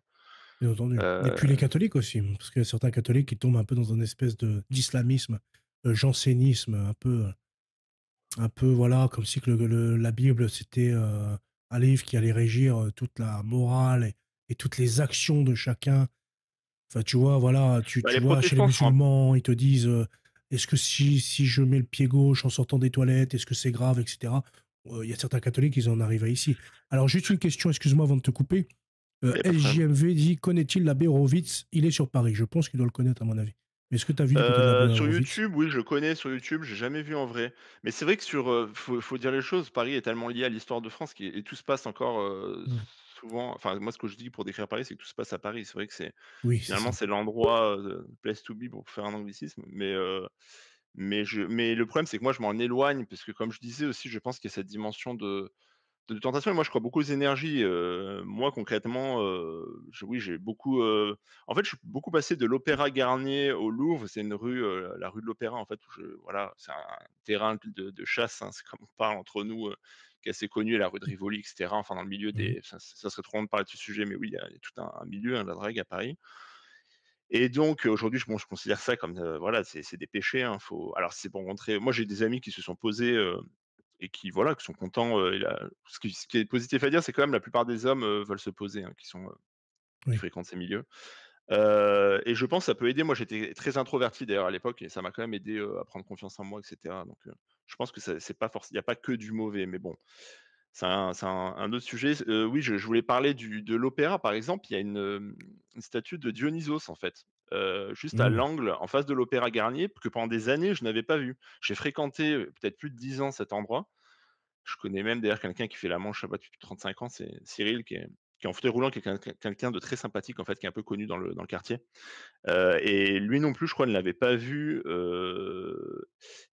Bien entendu. Et puis les Heu, catholiques aussi, parce qu'il y a certains catholiques qui tombent un peu dans une espèce d'islamisme, jansénisme, un peu, voilà, comme si que la Bible, c'était un livre qui allait régir toute la morale et toutes les actions de chacun. Enfin, tu vois, voilà, Bah, tu les vois, chez les protestants sont un musulmans, ils te disent est-ce que si je mets le pied gauche en sortant des toilettes, est-ce que c'est grave, etc. Il y a certains catholiques, ils en arrivent à ici. Alors, juste une question, excuse-moi avant de te couper. il y a pas de problème. LJMV dit connaît-il l'abbé Horowitz? Il est sur Paris. Je pense qu'il doit le connaître, à mon avis. Mais est-ce que tu as vu du côté de l'abbé Sur Horowitz? YouTube, oui, je connais sur YouTube, j'ai jamais vu en vrai. Mais c'est vrai que faut dire les choses, Paris est tellement lié à l'histoire de France et tout se passe encore, Hmm. souvent enfin, moi, ce que je dis pour décrire Paris, c'est que tout se passe à Paris. C'est vrai que Oui, c'est finalement, ça. c'est l'endroit, place to be pour faire un anglicisme, mais le problème, c'est que moi, je m'en éloigne parce que comme je disais aussi, je pense qu'il y a cette dimension de tentation et moi je crois beaucoup aux énergies, moi concrètement, oui j'ai beaucoup, en fait je suis beaucoup passé de l'Opéra Garnier au Louvre, c'est une rue, la rue de l'Opéra en fait où voilà, c'est un terrain de chasse, hein, c'est comme on parle entre nous, qui est assez connu, la rue de Rivoli et cetera, enfin dans le milieu Mhm. des ça serait trop long de parler de ce sujet, mais oui, il y a tout un milieu, hein, de la drague à Paris et donc aujourd'hui je considère ça comme, voilà, c'est des péchés, hein, faut alors c'est pour montrer moi j'ai des amis qui se sont posés, et qui voilà, qui sont contents, et là ce qui est positif à dire, c'est quand même la plupart des hommes, veulent se poser, hein, qui Oui. fréquentent ces milieux. Et je pense que ça peut aider. Moi, j'étais très introverti d'ailleurs à l'époque et ça m'a quand même aidé, à prendre confiance en moi et cetera. Donc, je pense que ça c'est pas forcément, il y a pas que du mauvais, mais bon, c'est un autre sujet. Oui, je voulais parler de l'opéra, par exemple, il y a une statue de Dionysos, en fait, juste à Mhm. l'angle, en face de l'Opéra Garnier, que pendant des années, je n'avais pas vu. J'ai fréquenté, peut-être plus de 10 ans cet endroit. Je connais même d'ailleurs quelqu'un qui fait la Manche là-bas depuis 35 ans, c'est Cyril qui est en fauteuil roulant, qui est quelqu'un de très sympathique, en fait, qui est un peu connu dans le quartier. Et lui non plus, je crois, ne l'avait pas vu,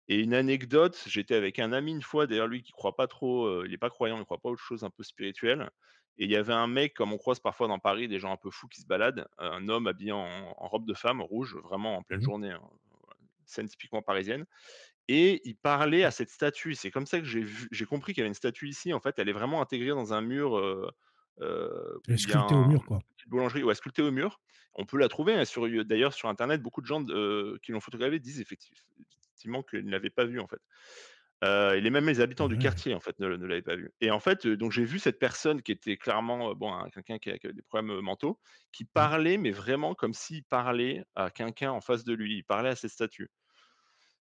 et une anecdote, j'étais avec un ami une fois, d'ailleurs lui qui croit pas trop, il est pas croyant, il croit pas aux choses un peu spirituelles et il y avait un mec comme on croise parfois dans Paris, des gens un peu fous qui se baladent, un homme habillé en robe de femme rouge, vraiment en pleine Mhm. journée, hein, scène typiquement parisienne et il parlait à cette statue. C'est comme ça que j'ai compris qu'il y avait une statue ici, en fait, elle est vraiment intégrée dans un mur, Elle est où il y a sculptée au mur, quoi. une petite boulangerie, ouais, sculptée au mur. On peut la trouver, hein, d'ailleurs sur internet, beaucoup de gens qui l'ont photographiée disent effectivement qu'ils ne l'avaient pas vue, en fait. Et même les habitants du Ouais. quartier, en fait, ne l'avaient pas vue et en fait, donc j'ai vu cette personne qui était clairement, bon, quelqu'un qui avait des problèmes, mentaux, qui Mhm. parlait, mais vraiment comme s'il parlait à quelqu'un en face de lui. Il parlait à cette statue.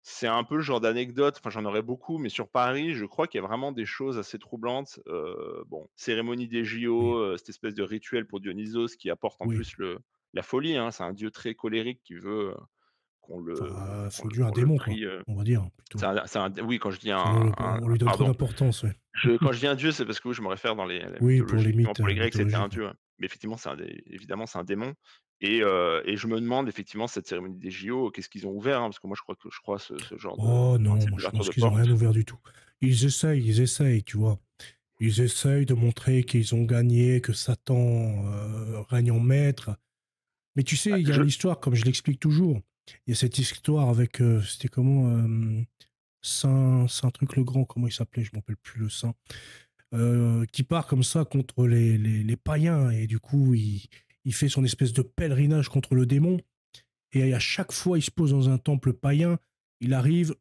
C'est un peu le genre d'anecdote, enfin j'en aurais beaucoup, mais sur Paris, je crois qu'il y a vraiment des choses assez troublantes. Bon, cérémonie des Oui. JO, cette espèce de rituel pour Dionysos qui apporte en Oui. plus la folie, hein. C'est un dieu très colérique qui veut, qu'on Enfin, le qu'on faut le dire un qu'on le démon, quoi. prie, On va dire, plutôt. oui, quand je dis On lui donne trop pardon, d'importance, ouais. quand je dis un dieu, c'est parce que oui, je me réfère dans la Oui, pour mythologie. les Effectivement, mythes pour les Grecs, c'était un mythologiques, ouais. dieu, ouais. Mais effectivement, évidemment, c'est un démon et je me demande effectivement cette cérémonie des JO, qu'est-ce qu'ils ont ouvert, hein? Parce que moi je crois ce genre de Oh non, principe moi je d'ouverture pense de qu'ils ont rien porte. ouvert du tout. Ils essayent, tu vois. Ils essayent de montrer qu'ils ont gagné, que Satan règne en maître. Mais tu sais, Bah, il y a l'histoire, comme je l'explique toujours. Il y a cette histoire avec, c'était comment, Saint truc le Grand, comment il s'appelait, je ne me rappelle plus le saint, qui part comme ça contre les païens. Et du coup, il fait son espèce de pèlerinage contre le démon. Et à chaque fois, il se pose dans un temple païen, il arrive,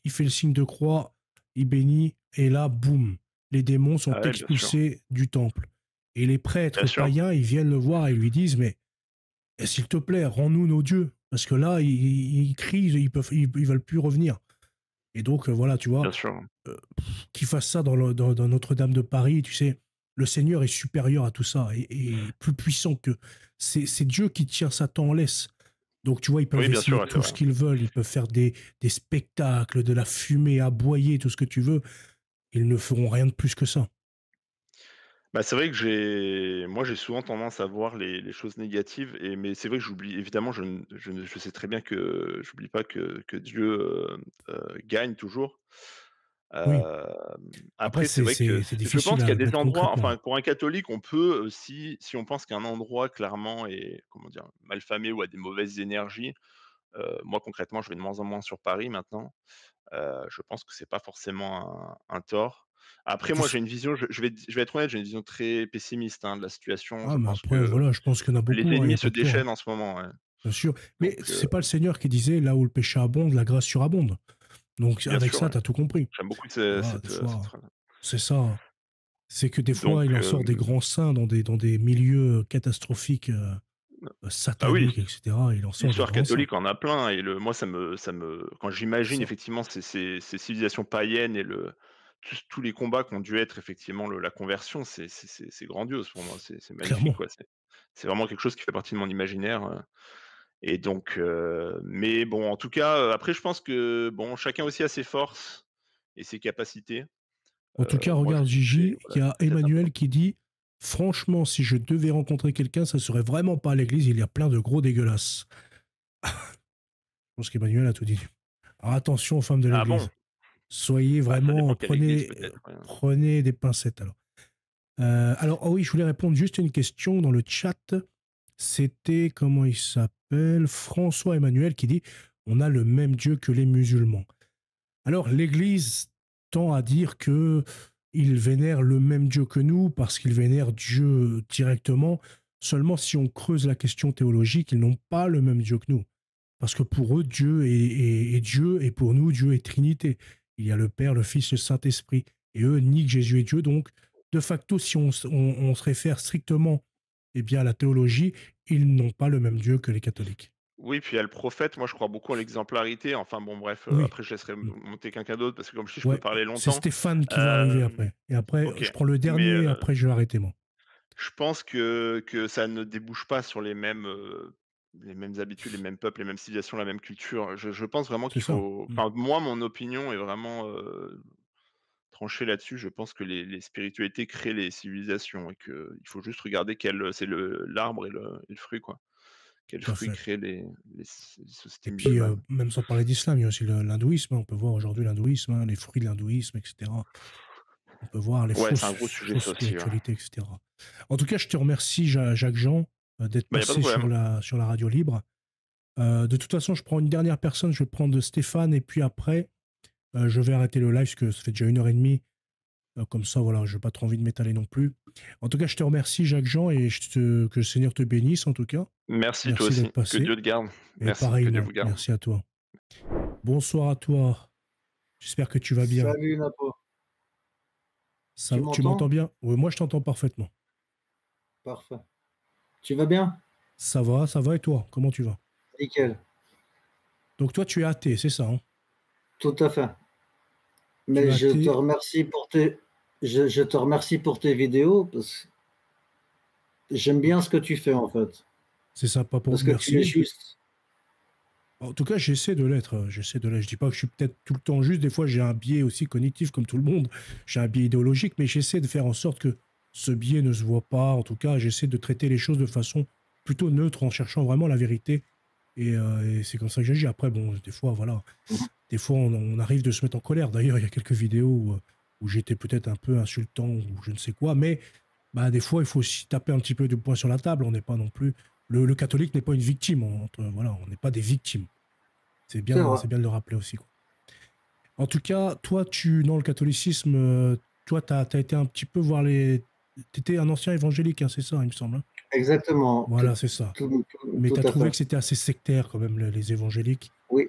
il fait le signe de croix, il bénit, et là, boum, les démons sont ah ouais, expulsés du temple. Et les bien prêtres sûr, païens, ils viennent le voir et lui disent, mais s'il te plaît, rends-nous nos dieux. Parce que là, ils crient, ils veulent plus revenir. Et donc, voilà, tu vois, bien sûr. euh, qu'ils fassent ça dans Notre-Dame de Paris, tu sais, le Seigneur est supérieur à tout ça et plus puissant que. C'est Dieu qui tient Satan en laisse. Donc, tu vois, ils peuvent Oui, bien essayer sûr, c'est tout ce vrai. qu'ils veulent. Ils peuvent faire des spectacles, de la fumée, aboyer, tout ce que tu veux. Ils ne feront rien de plus que ça. Bah, c'est vrai que j'ai souvent tendance à voir les choses négatives mais c'est vrai que j'oublie évidemment, je sais très bien que j'oublie pas que Dieu, gagne toujours. Oui. Après, Après c'est vrai que c'est je difficile pense qu'il y à a des mettre endroits concrètement. enfin, pour un catholique, on peut, si on pense qu'un endroit clairement est, comment dire? Malfamé ou a des mauvaises énergies, moi concrètement, je vais de moins en moins sur Paris maintenant. Je pense que c'est pas forcément un tort. Après Tu moi, sais- j'ai une vision, je vais être honnête, j'ai une vision très pessimiste, hein, de la situation. Ah, Je mais pense après, que voilà, je pense qu'il y en a les beaucoup, il n'y a ennemis se pas que toi, hein, déchaînent en ce moment, ouais. bien sûr. Mais Donc c'est pas le Seigneur qui disait là où le péché abonde, la grâce surabonde. Donc, bien avec sûr, ça, ouais. tu as tout compris. J'aime beaucoup Voilà, cette, cette des fois, phrase. c'est ça. C'est que des Donc fois, il en sort des grands saints dans des milieux catastrophiques, ah oui, sataniques, etc. Il en sort des l'histoire grands saints. catholique en a plein et moi quand C'est j'imagine ça. effectivement ces civilisations païennes et tous les combats qu'ont dû être effectivement la conversion, c'est grandiose pour moi, c'est magnifique, Clairement. quoi. C'est vraiment quelque chose qui fait partie de mon imaginaire. Et donc, mais bon, en tout cas, après, je pense que bon, chacun aussi a ses forces et ses capacités. En tout cas, Moi, je regarde sais que Gigi, il voilà, y a j'ai cette Emmanuel approche. qui dit franchement, si je devais rencontrer quelqu'un, ça serait vraiment pas à l'église, il y a plein de gros dégueulasses. Je pense qu'Emmanuel a tout dit. Alors attention aux femmes de Ah bon? l'église. Soyez Bah, ça vraiment, dépend quelle église peut-être, ouais. prenez des pincettes alors. Oh oui, je voulais répondre juste à une question dans le chat. C'était, comment il s'appelle? François Emmanuel qui dit on a le même Dieu que les musulmans. Alors, l'Église tend à dire que ils vénèrent le même Dieu que nous parce qu'ils vénèrent Dieu directement. Seulement, si on creuse la question théologique, ils n'ont pas le même Dieu que nous. Parce que pour eux, Dieu est Dieu et pour nous, Dieu est Trinité. Il y a le Père, le Fils, le Saint-Esprit. Et eux nient que Jésus est Dieu. Donc, de facto, si on se réfère strictement à la théologie, ils n'ont pas le même Dieu que les catholiques. Oui, puis il y a le prophète, moi je crois beaucoup en l'exemplarité. Enfin bon, bref, Oui. après je laisserai monter quelqu'un d'autre parce que comme je dis, je peux Ouais, parler c'est longtemps. Stéphane qui va arriver Hem, après. Et après, OK, je prends le mais dernier et après je vais arrêter moi. je pense que ça ne débouche pas sur les mêmes habitudes, les mêmes peuples, les mêmes civilisations, la même culture. Je pense vraiment C'est qu'il ça. faut enfin moi, mon opinion est vraiment, tranchée là-dessus. Je pense que les spiritualités créent les civilisations et qu'il faut juste regarder quel c'est le l'arbre et le fruit, quoi. Quel Tout à fruit fait. crée les sociétés Et puis, musulmanes. même sans parler d'islam, il y a aussi l'hindouisme, hein. On peut voir aujourd'hui l'hindouisme, hein, les fruits de l'hindouisme, etc. On peut voir les Ouais, c'est un fausses, gros sujet fausses ça aussi, ouais. spiritualités, etc. En tout cas, je te remercie, Jacques-Jean, d'être Bah, y a pas de passé problème. sur la radio libre. De toute façon, je prends une dernière personne, je vais prendre Stéphane, et puis après, je vais arrêter le live, parce que ça fait déjà 1 h 30. Comme ça, voilà, je n'ai pas trop envie de m'étaler non plus. En tout cas, je te remercie, Jacques-Jean, et que le Seigneur te bénisse, en tout cas. Merci toi Merci d'être aussi. Que passé. Dieu te garde. Et Merci, que Dieu pareillement, vous garde. merci à toi. Bonsoir à toi. J'espère que tu vas bien. Salut Napo, tu Tu m'entends m'entends? bien? Oui, moi, je t'entends parfaitement. Parfait. Tu vas bien? Ça va, et toi? Comment tu vas? Nickel, Donc, toi, tu es athée, c'est ça, hein? tout à fait. Tu Mais es je te athée, remercie pour je te remercie pour tes vidéos parce que j'aime bien ce que tu fais en fait. c'est sympa pour Parce que tu es merci. juste. En tout cas, j'essaie de l'être. Je dis pas que je suis peut-être tout le temps juste. Des fois, j'ai un biais aussi cognitif, comme tout le monde. J'ai un biais idéologique, mais j'essaie de faire en sorte que ce biais ne se voit pas. En tout cas, j'essaie de traiter les choses de façon plutôt neutre, en cherchant vraiment la vérité. Et c'est comme ça que j'agis. Après, bon, des fois, voilà. Des fois, on arrive de se mettre en colère. D'ailleurs, il y a quelques vidéos où j'étais peut-être un peu insultant ou je ne sais quoi. Mais bah, des fois, il faut aussi taper un petit peu du poing sur la table. On n'est pas non plus. Le catholique n'est pas une victime. Voilà, on n'est pas des victimes. C'est vrai. C'est bien de le rappeler aussi, quoi. En tout cas, toi, dans le catholicisme, toi, tu as été un petit peu voir les. Tu étais un ancien évangélique, hein, c'est ça, il me semble, hein. Exactement. Voilà, c'est ça. Mais tu Tout as à trouvé fait. que c'était assez sectaire, quand même, les évangéliques. Oui.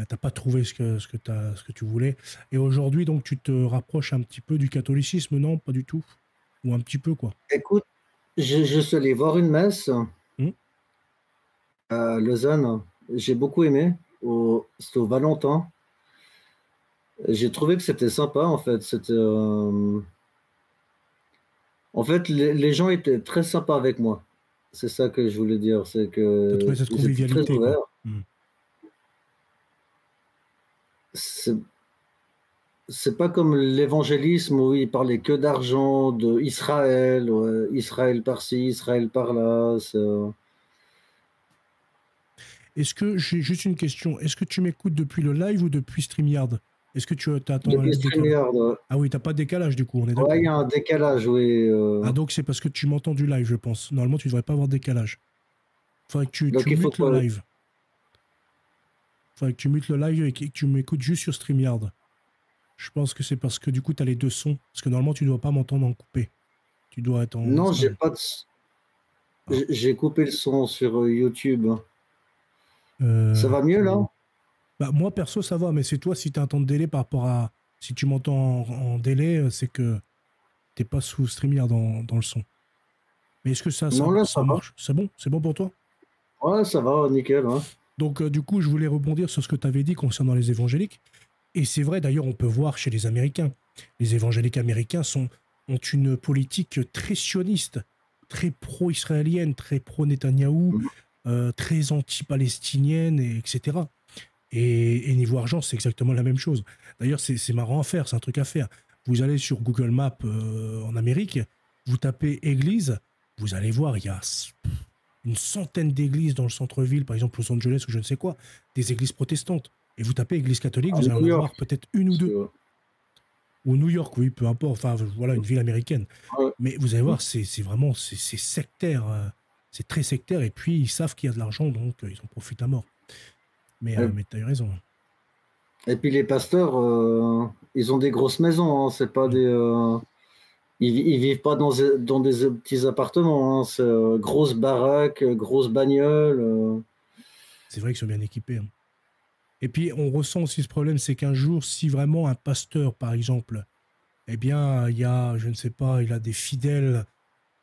T'as pas trouvé ce que tu voulais. Et aujourd'hui, donc, tu te rapproches un petit peu du catholicisme, non? Pas du tout? Ou un petit peu, quoi. Écoute, je suis allé voir une messe Hmm. à Lausanne. J'ai beaucoup aimé. C'était au Valentin. J'ai trouvé que c'était sympa en fait. En fait, les gens étaient très sympas avec moi. C'est ça que je voulais dire. C'est T'as que trouvé cette ils étaient très convivialité, quoi. ouverts. Hmm. C'est pas comme l'évangélisme où il parlait que d'argent, de Israël, ouais, Israël par-ci, Israël par-là. Est-ce que, j'ai juste une question, est-ce que tu m'écoutes depuis le live ou depuis StreamYard? Est-ce que tu attends Depuis le décalage? StreamYard, ouais. Ah oui, t'as pas de décalage du coup, on est d'accord. Ouais, il y a un décalage, oui. Ah donc c'est parce que tu m'entends du live, je pense. Normalement, tu devrais pas avoir de décalage. Faudrait que tu Donc il faut mutes le quoi? live. Faudrait que tu mutes le live et que tu m'écoutes juste sur StreamYard. Je pense que c'est parce que du coup, tu as les deux sons. Parce que normalement, tu dois pas m'entendre en coupé. Tu dois être en Non, j'ai normal. pas de... Ah. J'ai coupé le son sur YouTube. Euh, Ça va mieux là? Bah, moi, perso, ça va. Mais c'est toi, si tu as un temps de délai par rapport à... Si tu m'entends en délai, c'est que t'es pas sous StreamYard dans le son. Mais est-ce que Non, là, ça ça va. marche? C'est bon? C'est bon pour toi? Ouais, ça va, nickel. Hein. Donc, du coup, je voulais rebondir sur ce que tu avais dit concernant les évangéliques. Et c'est vrai, d'ailleurs, on peut voir chez les Américains. Les évangéliques américains ont une politique très sioniste, très pro-israélienne, très pro-Netanyahou, très anti-palestinienne, etc. Et niveau argent, c'est exactement la même chose. D'ailleurs, c'est marrant à faire, c'est un truc à faire. Vous allez sur Google Maps en Amérique, vous tapez église, vous allez voir, il y a une centaine d'églises dans le centre-ville, par exemple Los Angeles ou je ne sais quoi, des églises protestantes. Et vous tapez église catholique, À vous allez New en York. avoir peut-être une ou deux. Ou New York, oui, peu importe. Enfin, voilà, une ville américaine. Ouais. Mais vous allez voir, c'est vraiment, c'est sectaire. C'est très sectaire. Et puis, ils savent qu'il y a de l'argent, donc ils en profitent à mort. Mais tu as eu raison. Et puis les pasteurs, ils ont des grosses maisons. Hein. C'est pas des... Ils vivent pas dans des petits appartements. Hein. C'est grosse baraque, grosse bagnole. C'est vrai qu'ils sont bien équipés. Hein. Et puis, on ressent aussi ce problème, c'est qu'un jour, si vraiment un pasteur, par exemple, eh bien, il y a, je ne sais pas, il a des fidèles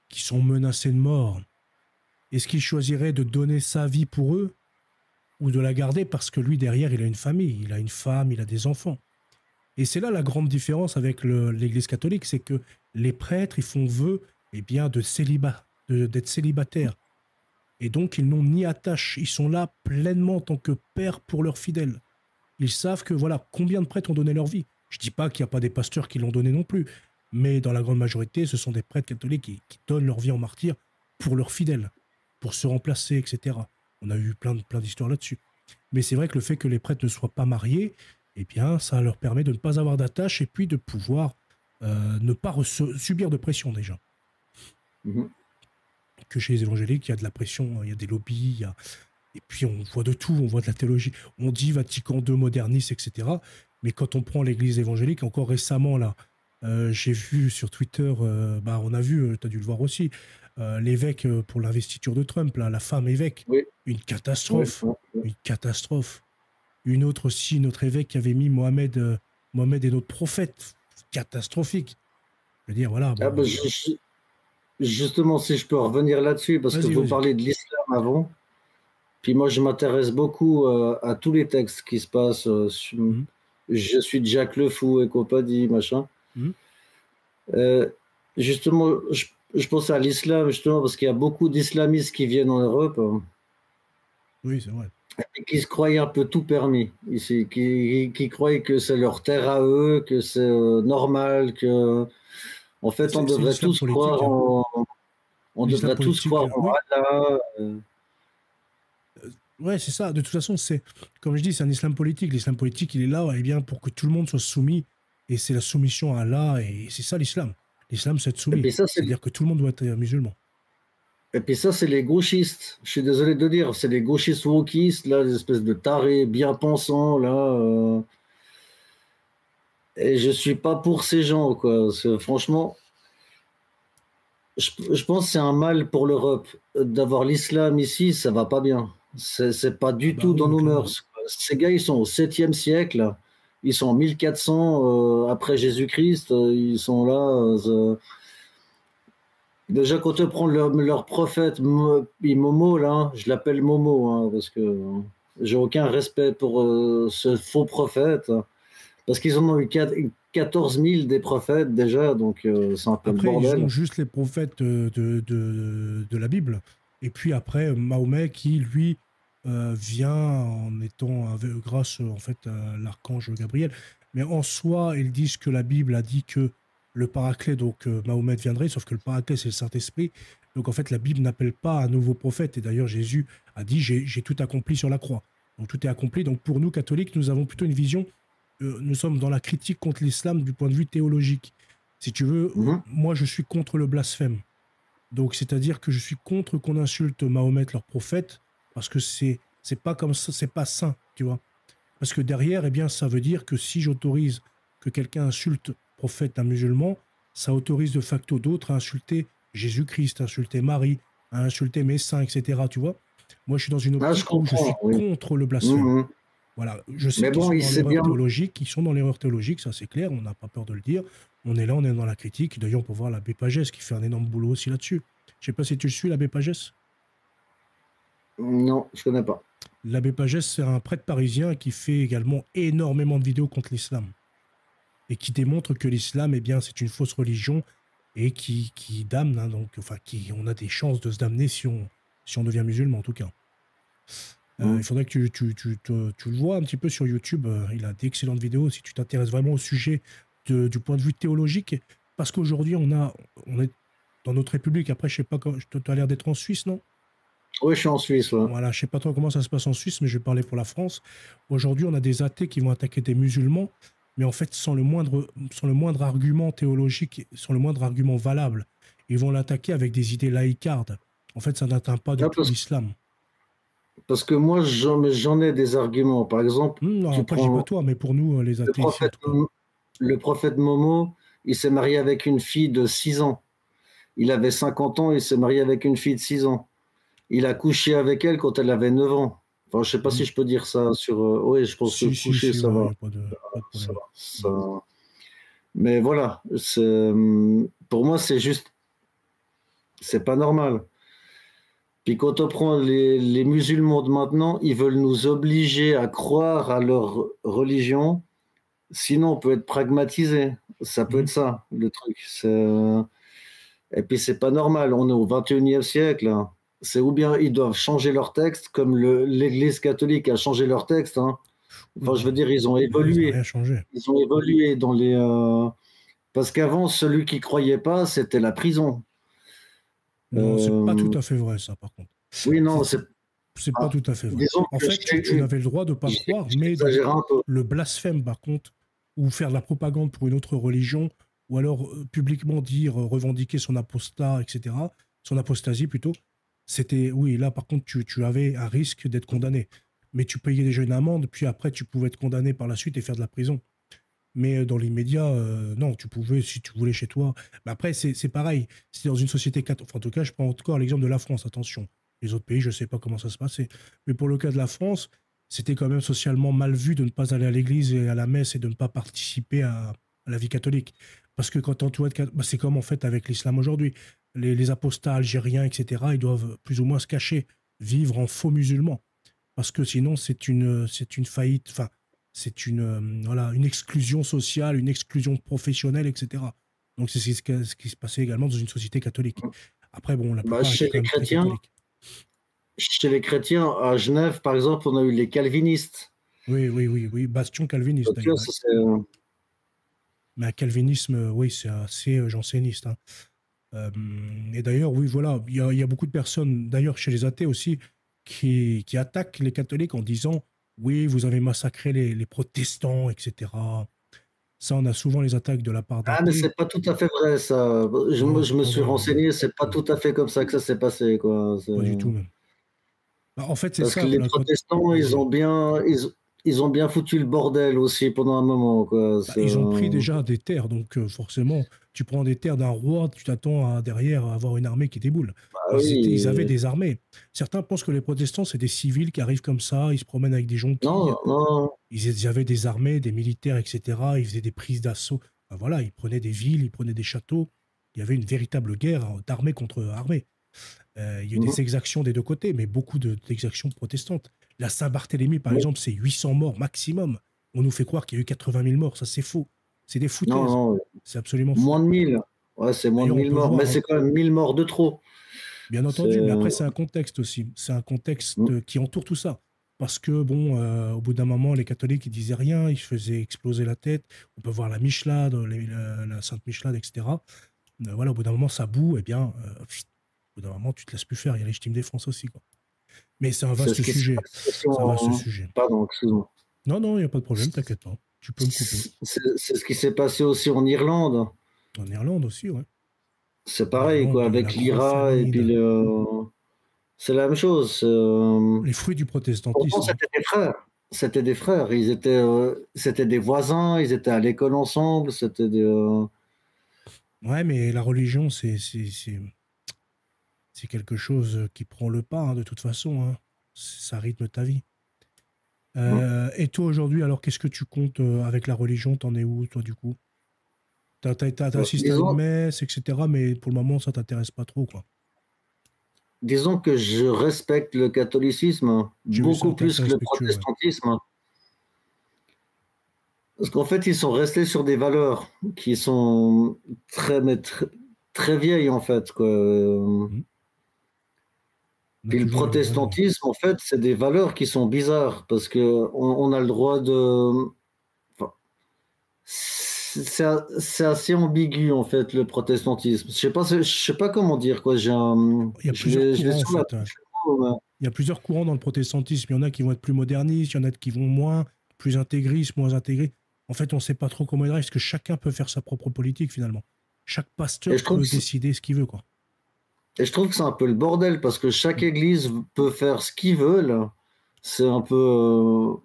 qui sont menacés de mort, est-ce qu'il choisirait de donner sa vie pour eux ou de la garder parce que lui, derrière, il a une famille, il a une femme, il a des enfants? Et c'est là la grande différence avec l'Église catholique, c'est que les prêtres, ils font vœu eh bien, de célibat, d'être célibataires. Et donc, ils n'ont ni attache. Ils sont là pleinement en tant que pères pour leurs fidèles. Ils savent que, voilà, combien de prêtres ont donné leur vie. Je ne dis pas qu'il n'y a pas des pasteurs qui l'ont donné non plus. Mais dans la grande majorité, ce sont des prêtres catholiques qui donnent leur vie en martyr pour leurs fidèles, pour se remplacer, etc. On a eu plein d'histoires là-dessus. Mais c'est vrai que le fait que les prêtres ne soient pas mariés, eh bien, ça leur permet de ne pas avoir d'attache et puis de pouvoir ne pas subir de pression déjà. Que chez les évangéliques, il y a de la pression, il y a des lobbies, et puis on voit de tout, on voit de la théologie. On dit Vatican II moderniste, etc. Mais quand on prend l'église évangélique, encore récemment, là, j'ai vu sur Twitter, on a vu, tu as dû le voir aussi, l'évêque pour l'investiture de Trump, là, la femme évêque. Oui. Une catastrophe. Oui. Une catastrophe. Une autre aussi, notre évêque qui avait mis Mohamed est notre prophète. Catastrophique. Je veux dire, voilà. Bon, justement, si je peux revenir là-dessus, parce que vous parlez de l'islam avant, puis moi je m'intéresse beaucoup à tous les textes qui se passent. Je suis Jacques Le Fou et compagnie, machin. Justement, je pense à l'islam, justement, parce qu'il y a beaucoup d'islamistes qui viennent en Europe. Oui, c'est vrai. Et qui se croyaient un peu tout permis. Qui croyaient que c'est leur terre à eux, que c'est normal, que. En fait, on devrait tous croire on devrait tous croire en Allah. Ouais, c'est ça. De toute façon, c'est comme je dis, c'est un islam politique. L'islam politique, il est là bien, pour que tout le monde soit soumis. Et c'est la soumission à Allah. Et c'est ça l'islam. L'islam, c'est être soumis. C'est-à-dire que tout le monde doit être musulman. Et puis ça, c'est les gauchistes. Je suis désolé de dire. C'est les gauchistes wokistes, là, les espèces de tarés bien pensants, là. Et je ne suis pas pour ces gens, quoi. Franchement, je pense que c'est un mal pour l'Europe. D'avoir l'islam ici, ça va pas bien. C'est pas du tout dans nos mœurs. Ces gars, ils sont au 7e siècle. Ils sont en 1400 après Jésus-Christ. Ils sont là. Déjà, quand on prend leur prophète, Momo, là, je l'appelle Momo, hein, parce que j'ai aucun respect pour ce faux prophète. Parce qu'ils en ont eu 14 000 des prophètes déjà, donc c'est un peu après, le bordel. Ils ont juste les prophètes de la Bible. Et puis après, Mahomet qui, lui, vient en étant grâce en fait à l'archange Gabriel. Mais en soi, ils disent que la Bible a dit que le Paraclet, donc Mahomet viendrait, sauf que le Paraclet, c'est le Saint-Esprit. Donc en fait, la Bible n'appelle pas un nouveau prophète. Et d'ailleurs, Jésus a dit, j'ai tout accompli sur la croix. Donc tout est accompli. Donc pour nous, catholiques, nous avons plutôt une vision, nous sommes dans la critique contre l'islam du point de vue théologique. Si tu veux, moi, je suis contre le blasphème. Donc c'est-à-dire que je suis contre qu'on insulte Mahomet, leur prophète, parce que c'est pas comme ça, c'est pas sain, tu vois. Parce que derrière, eh bien, ça veut dire que si j'autorise que quelqu'un insulte prophète un musulman, ça autorise de facto d'autres à insulter Jésus-Christ, à insulter Marie, à insulter mes saints, etc. Tu vois. Moi, je suis dans une optique où je suis contre le blasphème. Voilà. Je sais qu'ils sont dans l'erreur théologique, ils sont dans l'erreur théologique, ça c'est clair, on n'a pas peur de le dire. On est là, on est dans la critique. D'ailleurs, on peut voir l'abbé Pagès qui fait un énorme boulot aussi là-dessus. Je sais pas si tu le suis, l'abbé Pagès. Non, je connais pas. L'abbé Pagès, c'est un prêtre parisien qui fait également énormément de vidéos contre l'islam et qui démontre que l'islam, eh bien, c'est une fausse religion et qui damne, hein, donc, enfin, on a des chances de se damner si on devient musulman, en tout cas. Il faudrait que tu le vois un petit peu sur YouTube. Il a d'excellentes vidéos si tu t'intéresses vraiment au sujet du point de vue théologique. Parce qu'aujourd'hui, on est dans notre République. Après, je sais pas, tu as l'air d'être en Suisse, non? Oui, je suis en Suisse. Ouais. Voilà, je sais pas trop comment ça se passe en Suisse, mais je vais parler pour la France. Aujourd'hui, on a des athées qui vont attaquer des musulmans, mais en fait, sans le moindre argument théologique, sans le moindre argument valable. Ils vont l'attaquer avec des idées laïcardes. En fait, ça n'atteint pas du tout l'islam. Parce que moi, j'en ai des arguments. Par exemple, non, après, je dis pas toi, mais pour nous, les athées ici, en tout cas. Le prophète Momo, il s'est marié avec une fille de 6 ans. Il avait 50 ans, il s'est marié avec une fille de 6 ans. Il a couché avec elle quand elle avait 9 ans. Enfin, je ne sais pas si je peux dire ça sur... oui, je pense que coucher, ça va. Pas de problème. Ça... Mais voilà, pour moi, c'est juste... C'est pas normal. Puis quand on prend les musulmans de maintenant, ils veulent nous obliger à croire à leur religion. Sinon, on peut être pragmatisé. Ça peut être ça, le truc. Et puis, c'est pas normal. On est au 21e siècle. Hein. C'est ou bien ils doivent changer leur texte, comme l'Église catholique a changé leur texte. Hein. Enfin, je veux dire, ils ont évolué. Ils ont évolué dans les... Parce qu'avant, celui qui croyait pas, c'était la prison. Non, c'est pas tout à fait vrai, ça, par contre. Oui, non, c'est pas tout à fait vrai. En fait, tu n'avais le droit de ne pas croire, mais le blasphème, par contre, ou faire de la propagande pour une autre religion, ou alors publiquement dire, revendiquer son apostat, etc., son apostasie plutôt, c'était, oui, là, par contre, tu avais un risque d'être condamné. Mais tu payais déjà une amende, puis après, tu pouvais être condamné par la suite et faire de la prison. Mais dans l'immédiat, non, tu pouvais, si tu voulais chez toi. Mais après, c'est pareil. C'est dans une société catholique. Enfin, en tout cas, je prends encore l'exemple de la France, attention. Les autres pays, je ne sais pas comment ça se passait. Mais pour le cas de la France, c'était quand même socialement mal vu de ne pas aller à l'église et à la messe et de ne pas participer à la vie catholique. Parce que quand on c'est comme en fait avec l'islam aujourd'hui. Les apostats algériens, etc., ils doivent plus ou moins se cacher, vivre en faux musulmans. Parce que sinon, c'est une faillite. Enfin, c'est une exclusion sociale, une exclusion professionnelle, etc. Donc, c'est ce qui se passait également dans une société catholique. Après, bon, la plupart chez les chrétiens, chez les chrétiens, à Genève, par exemple, on a eu les calvinistes. Oui, bastion calviniste. Mais un calvinisme, oui, c'est assez janséniste. Hein. Et d'ailleurs, oui, voilà, il y a beaucoup de personnes, d'ailleurs chez les athées aussi, qui attaquent les catholiques en disant oui, vous avez massacré les protestants, etc. Ça, on a souvent les attaques de la part d'athées. Ah, mais c'est pas tout à fait vrai, ça. Je me suis renseigné, c'est pas tout à fait comme ça que ça s'est passé, quoi. Pas du tout, même. Bah, en fait, c'est ça. Parce que les protestants, ils ont bien foutu le bordel aussi pendant un moment, quoi. Bah, ils ont pris déjà des terres, donc forcément, tu prends des terres d'un roi, tu t'attends derrière à avoir une armée qui déboule. Bah, ils avaient des armées. Certains pensent que les protestants, c'est des civils qui arrivent comme ça, ils se promènent avec des jonquilles. Non. Ils avaient des armées, des militaires, etc. Ils faisaient des prises d'assaut. Enfin, voilà, ils prenaient des villes, ils prenaient des châteaux. Il y avait une véritable guerre d'armée contre armée. Il y a eu des exactions des deux côtés, mais beaucoup d'exactions protestantes. La Saint-Barthélemy, par exemple, c'est 800 morts maximum. On nous fait croire qu'il y a eu 80 000 morts. Ça, c'est faux. C'est des foutaises. Non. C'est absolument faux. Moins de 1000. Ouais, c'est moins de 1000 morts. Mais c'est quand même 1000 morts de trop. Bien entendu, mais après, c'est un contexte aussi. C'est un contexte qui entoure tout ça. Parce que, bon, au bout d'un moment, les catholiques, ils disaient rien, ils faisaient exploser la tête. On peut voir la Michelade, la Sainte Michelade, etc. Voilà, au bout d'un moment, ça boue, et bien, au bout d'un moment, tu te laisses plus faire. Il y a légitime défense aussi, quoi. Mais c'est un vaste sujet. C'est un vaste sujet. Pardon, excuse-moi. Non, il n'y a pas de problème, t'inquiète pas. Tu peux me couper. C'est ce qui s'est passé aussi en Irlande. En Irlande aussi, ouais. C'est pareil, quoi, avec l'IRA et puis c'est la même chose. Les fruits du protestantisme. Pourtant, c'était des frères. C'était des frères. Ils étaient, c'était des voisins. Ils étaient à l'école ensemble. C'était des. Ouais, mais la religion, c'est quelque chose qui prend le pas, hein, de toute façon. Hein. Ça rythme ta vie. Et toi, aujourd'hui, alors, qu'est-ce que tu comptes avec la religion? T'en es où, toi, du coup? T'as assisté à une messe, etc., mais pour le moment, ça t'intéresse pas trop, quoi. Disons que je respecte le catholicisme beaucoup plus que le protestantisme. Ouais. Parce qu'en fait, ils sont restés sur des valeurs qui sont très vieilles, en fait, quoi. Puis le protestantisme, en fait, c'est des valeurs qui sont bizarres parce qu'on a le droit de. Enfin, c'est assez ambigu, en fait, le protestantisme. Je sais pas comment dire, quoi. Il y a plusieurs courants, en fait. Il y a plusieurs courants dans le protestantisme. Il y en a qui vont être plus modernistes, il y en a qui vont moins, plus intégristes, moins intégrés. En fait, on ne sait pas trop comment il parce que chacun peut faire sa propre politique, finalement. Chaque pasteur peut décider ce qu'il veut, quoi. Et je trouve que c'est un peu le bordel parce que chaque église peut faire ce qu'ils veulent. C'est un peu.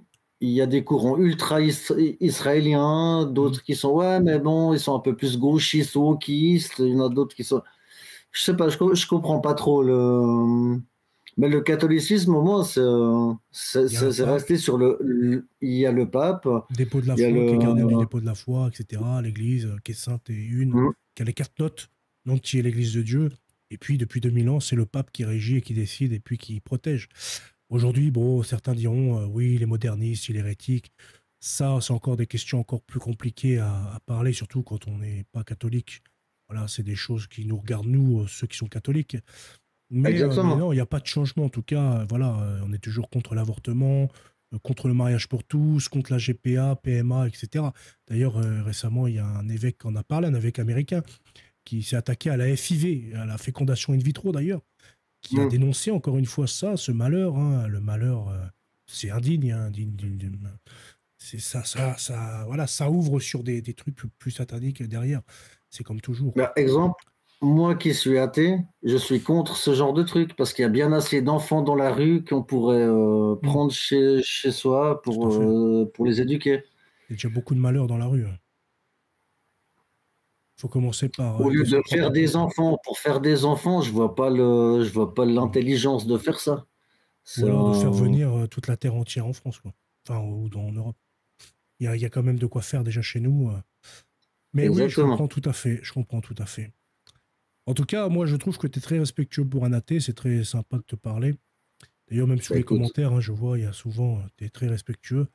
Il y a des courants ultra israéliens, d'autres qui sont ouais, mais bon, ils sont un peu plus gauchistes, wokistes. Il y en a d'autres qui sont. Je sais pas, je comprends pas trop le. Mais le catholicisme, au moins, c'est resté sur le. Il y a le pape. Dépôt de la foi, qui est gardien du dépôt de la foi, etc. L'église qui est sainte et une, qui a les 4 notes, donc qui est l'église de Dieu. Et puis, depuis 2000 ans, c'est le pape qui régit et qui décide et puis qui protège. Aujourd'hui, bon, certains diront, oui, les modernistes, les hérétiques. Ça, c'est encore des questions encore plus compliquées à parler, surtout quand on n'est pas catholique. Voilà, c'est des choses qui nous regardent, nous, ceux qui sont catholiques. Mais non, il n'y a pas de changement. En tout cas, voilà, on est toujours contre l'avortement, contre le mariage pour tous, contre la GPA, PMA, etc. D'ailleurs, récemment, il y a un évêque qui en a parlé, un évêque américain, qui s'est attaqué à la FIV, à la fécondation in vitro d'ailleurs, qui a dénoncé encore une fois ça, ce malheur. Hein, le malheur, c'est indigne. Hein, c'est ça, voilà, ça ouvre sur des trucs plus sataniques derrière. C'est comme toujours. Bah, exemple, moi qui suis athée, je suis contre ce genre de truc parce qu'il y a bien assez d'enfants dans la rue qu'on pourrait prendre chez soi pour les éduquer. Il y a déjà beaucoup de malheurs dans la rue. Il faut commencer par. Au lieu de faire des enfants pour faire des enfants, je vois pas l'intelligence de faire ça. Ou alors de faire venir toute la terre entière en France, quoi. Enfin, ou en Europe. Il y a quand même de quoi faire déjà chez nous. Mais exactement. Oui, je comprends tout à fait. Je comprends tout à fait. En tout cas, moi, je trouve que tu es très respectueux pour un athée. C'est très sympa de te parler. D'ailleurs, même sous les commentaires, hein, je vois, il y a souvent, tu es très respectueux.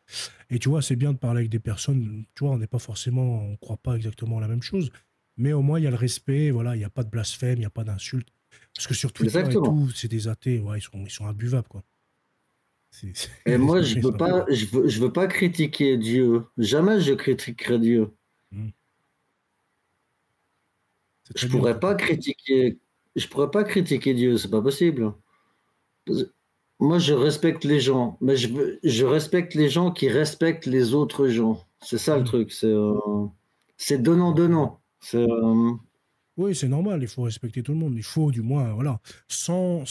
Et tu vois, c'est bien de parler avec des personnes, tu vois, on n'est pas forcément, on ne croit pas exactement la même chose. Mais au moins, il y a le respect, voilà, il n'y a pas de blasphème, il n'y a pas d'insulte. Parce que sur Twitter et tout, c'est des athées, ouais, ils sont imbuvables, quoi. Et moi, je veux pas critiquer Dieu. Jamais je critiquerai Dieu. Je pourrais pas critiquer Dieu, c'est pas possible. Moi, je respecte les gens, mais je respecte les gens qui respectent les autres gens. C'est ça le truc, c'est donnant. Oui, c'est normal, il faut respecter tout le monde. Il faut, du moins, voilà, sans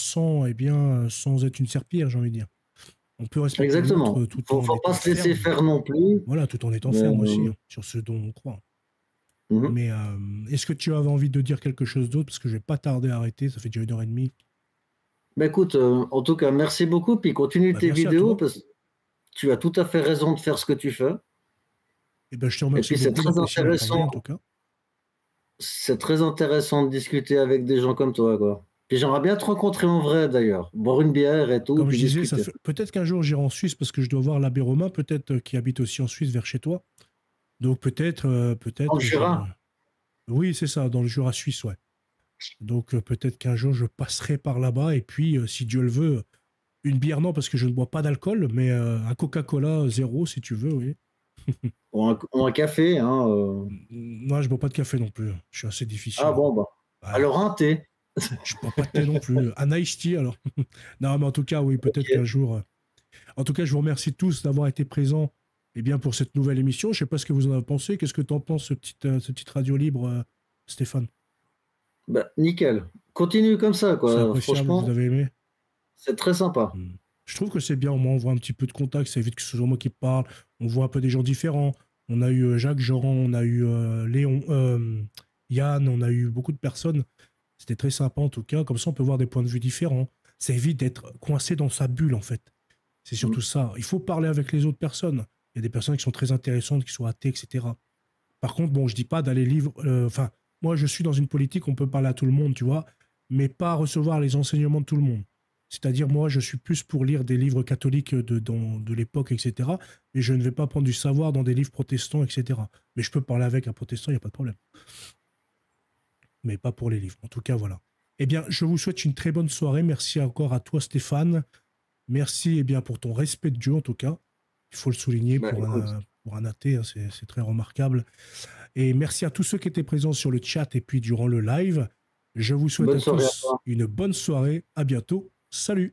être une serpillière, j'ai envie de dire. On peut respecter exactement. Tout en étant faut pas se laisser faire non plus. Voilà, tout en étant ferme aussi, hein, sur ce dont on croit. Mais est-ce que tu avais envie de dire quelque chose d'autre? Parce que je vais pas tarder à arrêter, ça fait déjà 1h30. Bah écoute, en tout cas, merci beaucoup, puis continue tes vidéos, parce que tu as tout à fait raison de faire ce que tu fais. Et ben, je te remercie beaucoup. C'est très intéressant, en tout cas. C'est très intéressant de discuter avec des gens comme toi, quoi. Puis j'aimerais bien te rencontrer en vrai, d'ailleurs. Boire une bière et tout. Comme je disais, peut-être qu'un jour j'irai en Suisse, parce que je dois voir l'abbé Romain, peut-être, qui habite aussi en Suisse, vers chez toi. Donc peut-être. Dans le Jura. Oui, c'est ça, dans le Jura suisse, ouais. Donc peut-être qu'un jour je passerai par là-bas et puis si Dieu le veut, une bière non parce que je ne bois pas d'alcool, mais un Coca-Cola zéro si tu veux, oui. Ou un café. Hein, Moi je bois pas de café non plus, je suis assez difficile. Ah bon, bah. Ouais. Alors un thé. Je bois pas de thé non plus, un iced tea alors. Non mais en tout cas oui, peut-être qu'un jour. En tout cas je vous remercie tous d'avoir été présents pour cette nouvelle émission. Je sais pas ce que vous en avez pensé, qu'est-ce que tu en penses ce petit radio libre, Stéphane? Bah, nickel. Continue comme ça, C'est quoi. appréciable, Franchement, vous avez aimé? c'est très sympa. Je trouve que c'est bien, au moins on voit un petit peu de contact, ça évite que ce soit moi qui parle, on voit un peu des gens différents. On a eu Jacques Jean, on a eu Léon, Yann, on a eu beaucoup de personnes. C'était très sympa en tout cas, comme ça on peut voir des points de vue différents. Ça évite d'être coincé dans sa bulle en fait. C'est surtout ça. Il faut parler avec les autres personnes. Il y a des personnes qui sont très intéressantes, qui sont athées, etc. Par contre, bon, je dis pas d'aller livre. Enfin, moi je suis dans une politique, on peut parler à tout le monde, tu vois, mais pas recevoir les enseignements de tout le monde. C'est-à-dire, moi, je suis plus pour lire des livres catholiques de l'époque, etc. Mais je ne vais pas prendre du savoir dans des livres protestants, etc. Mais je peux parler avec un protestant, il n'y a pas de problème. Mais pas pour les livres. En tout cas, voilà. Eh bien, je vous souhaite une très bonne soirée. Merci encore à toi, Stéphane. Merci pour ton respect de Dieu, en tout cas. Il faut le souligner pour un athée, hein, c'est très remarquable. Et merci à tous ceux qui étaient présents sur le chat et puis durant le live. Je vous souhaite à tous une bonne soirée. À bientôt. Salut.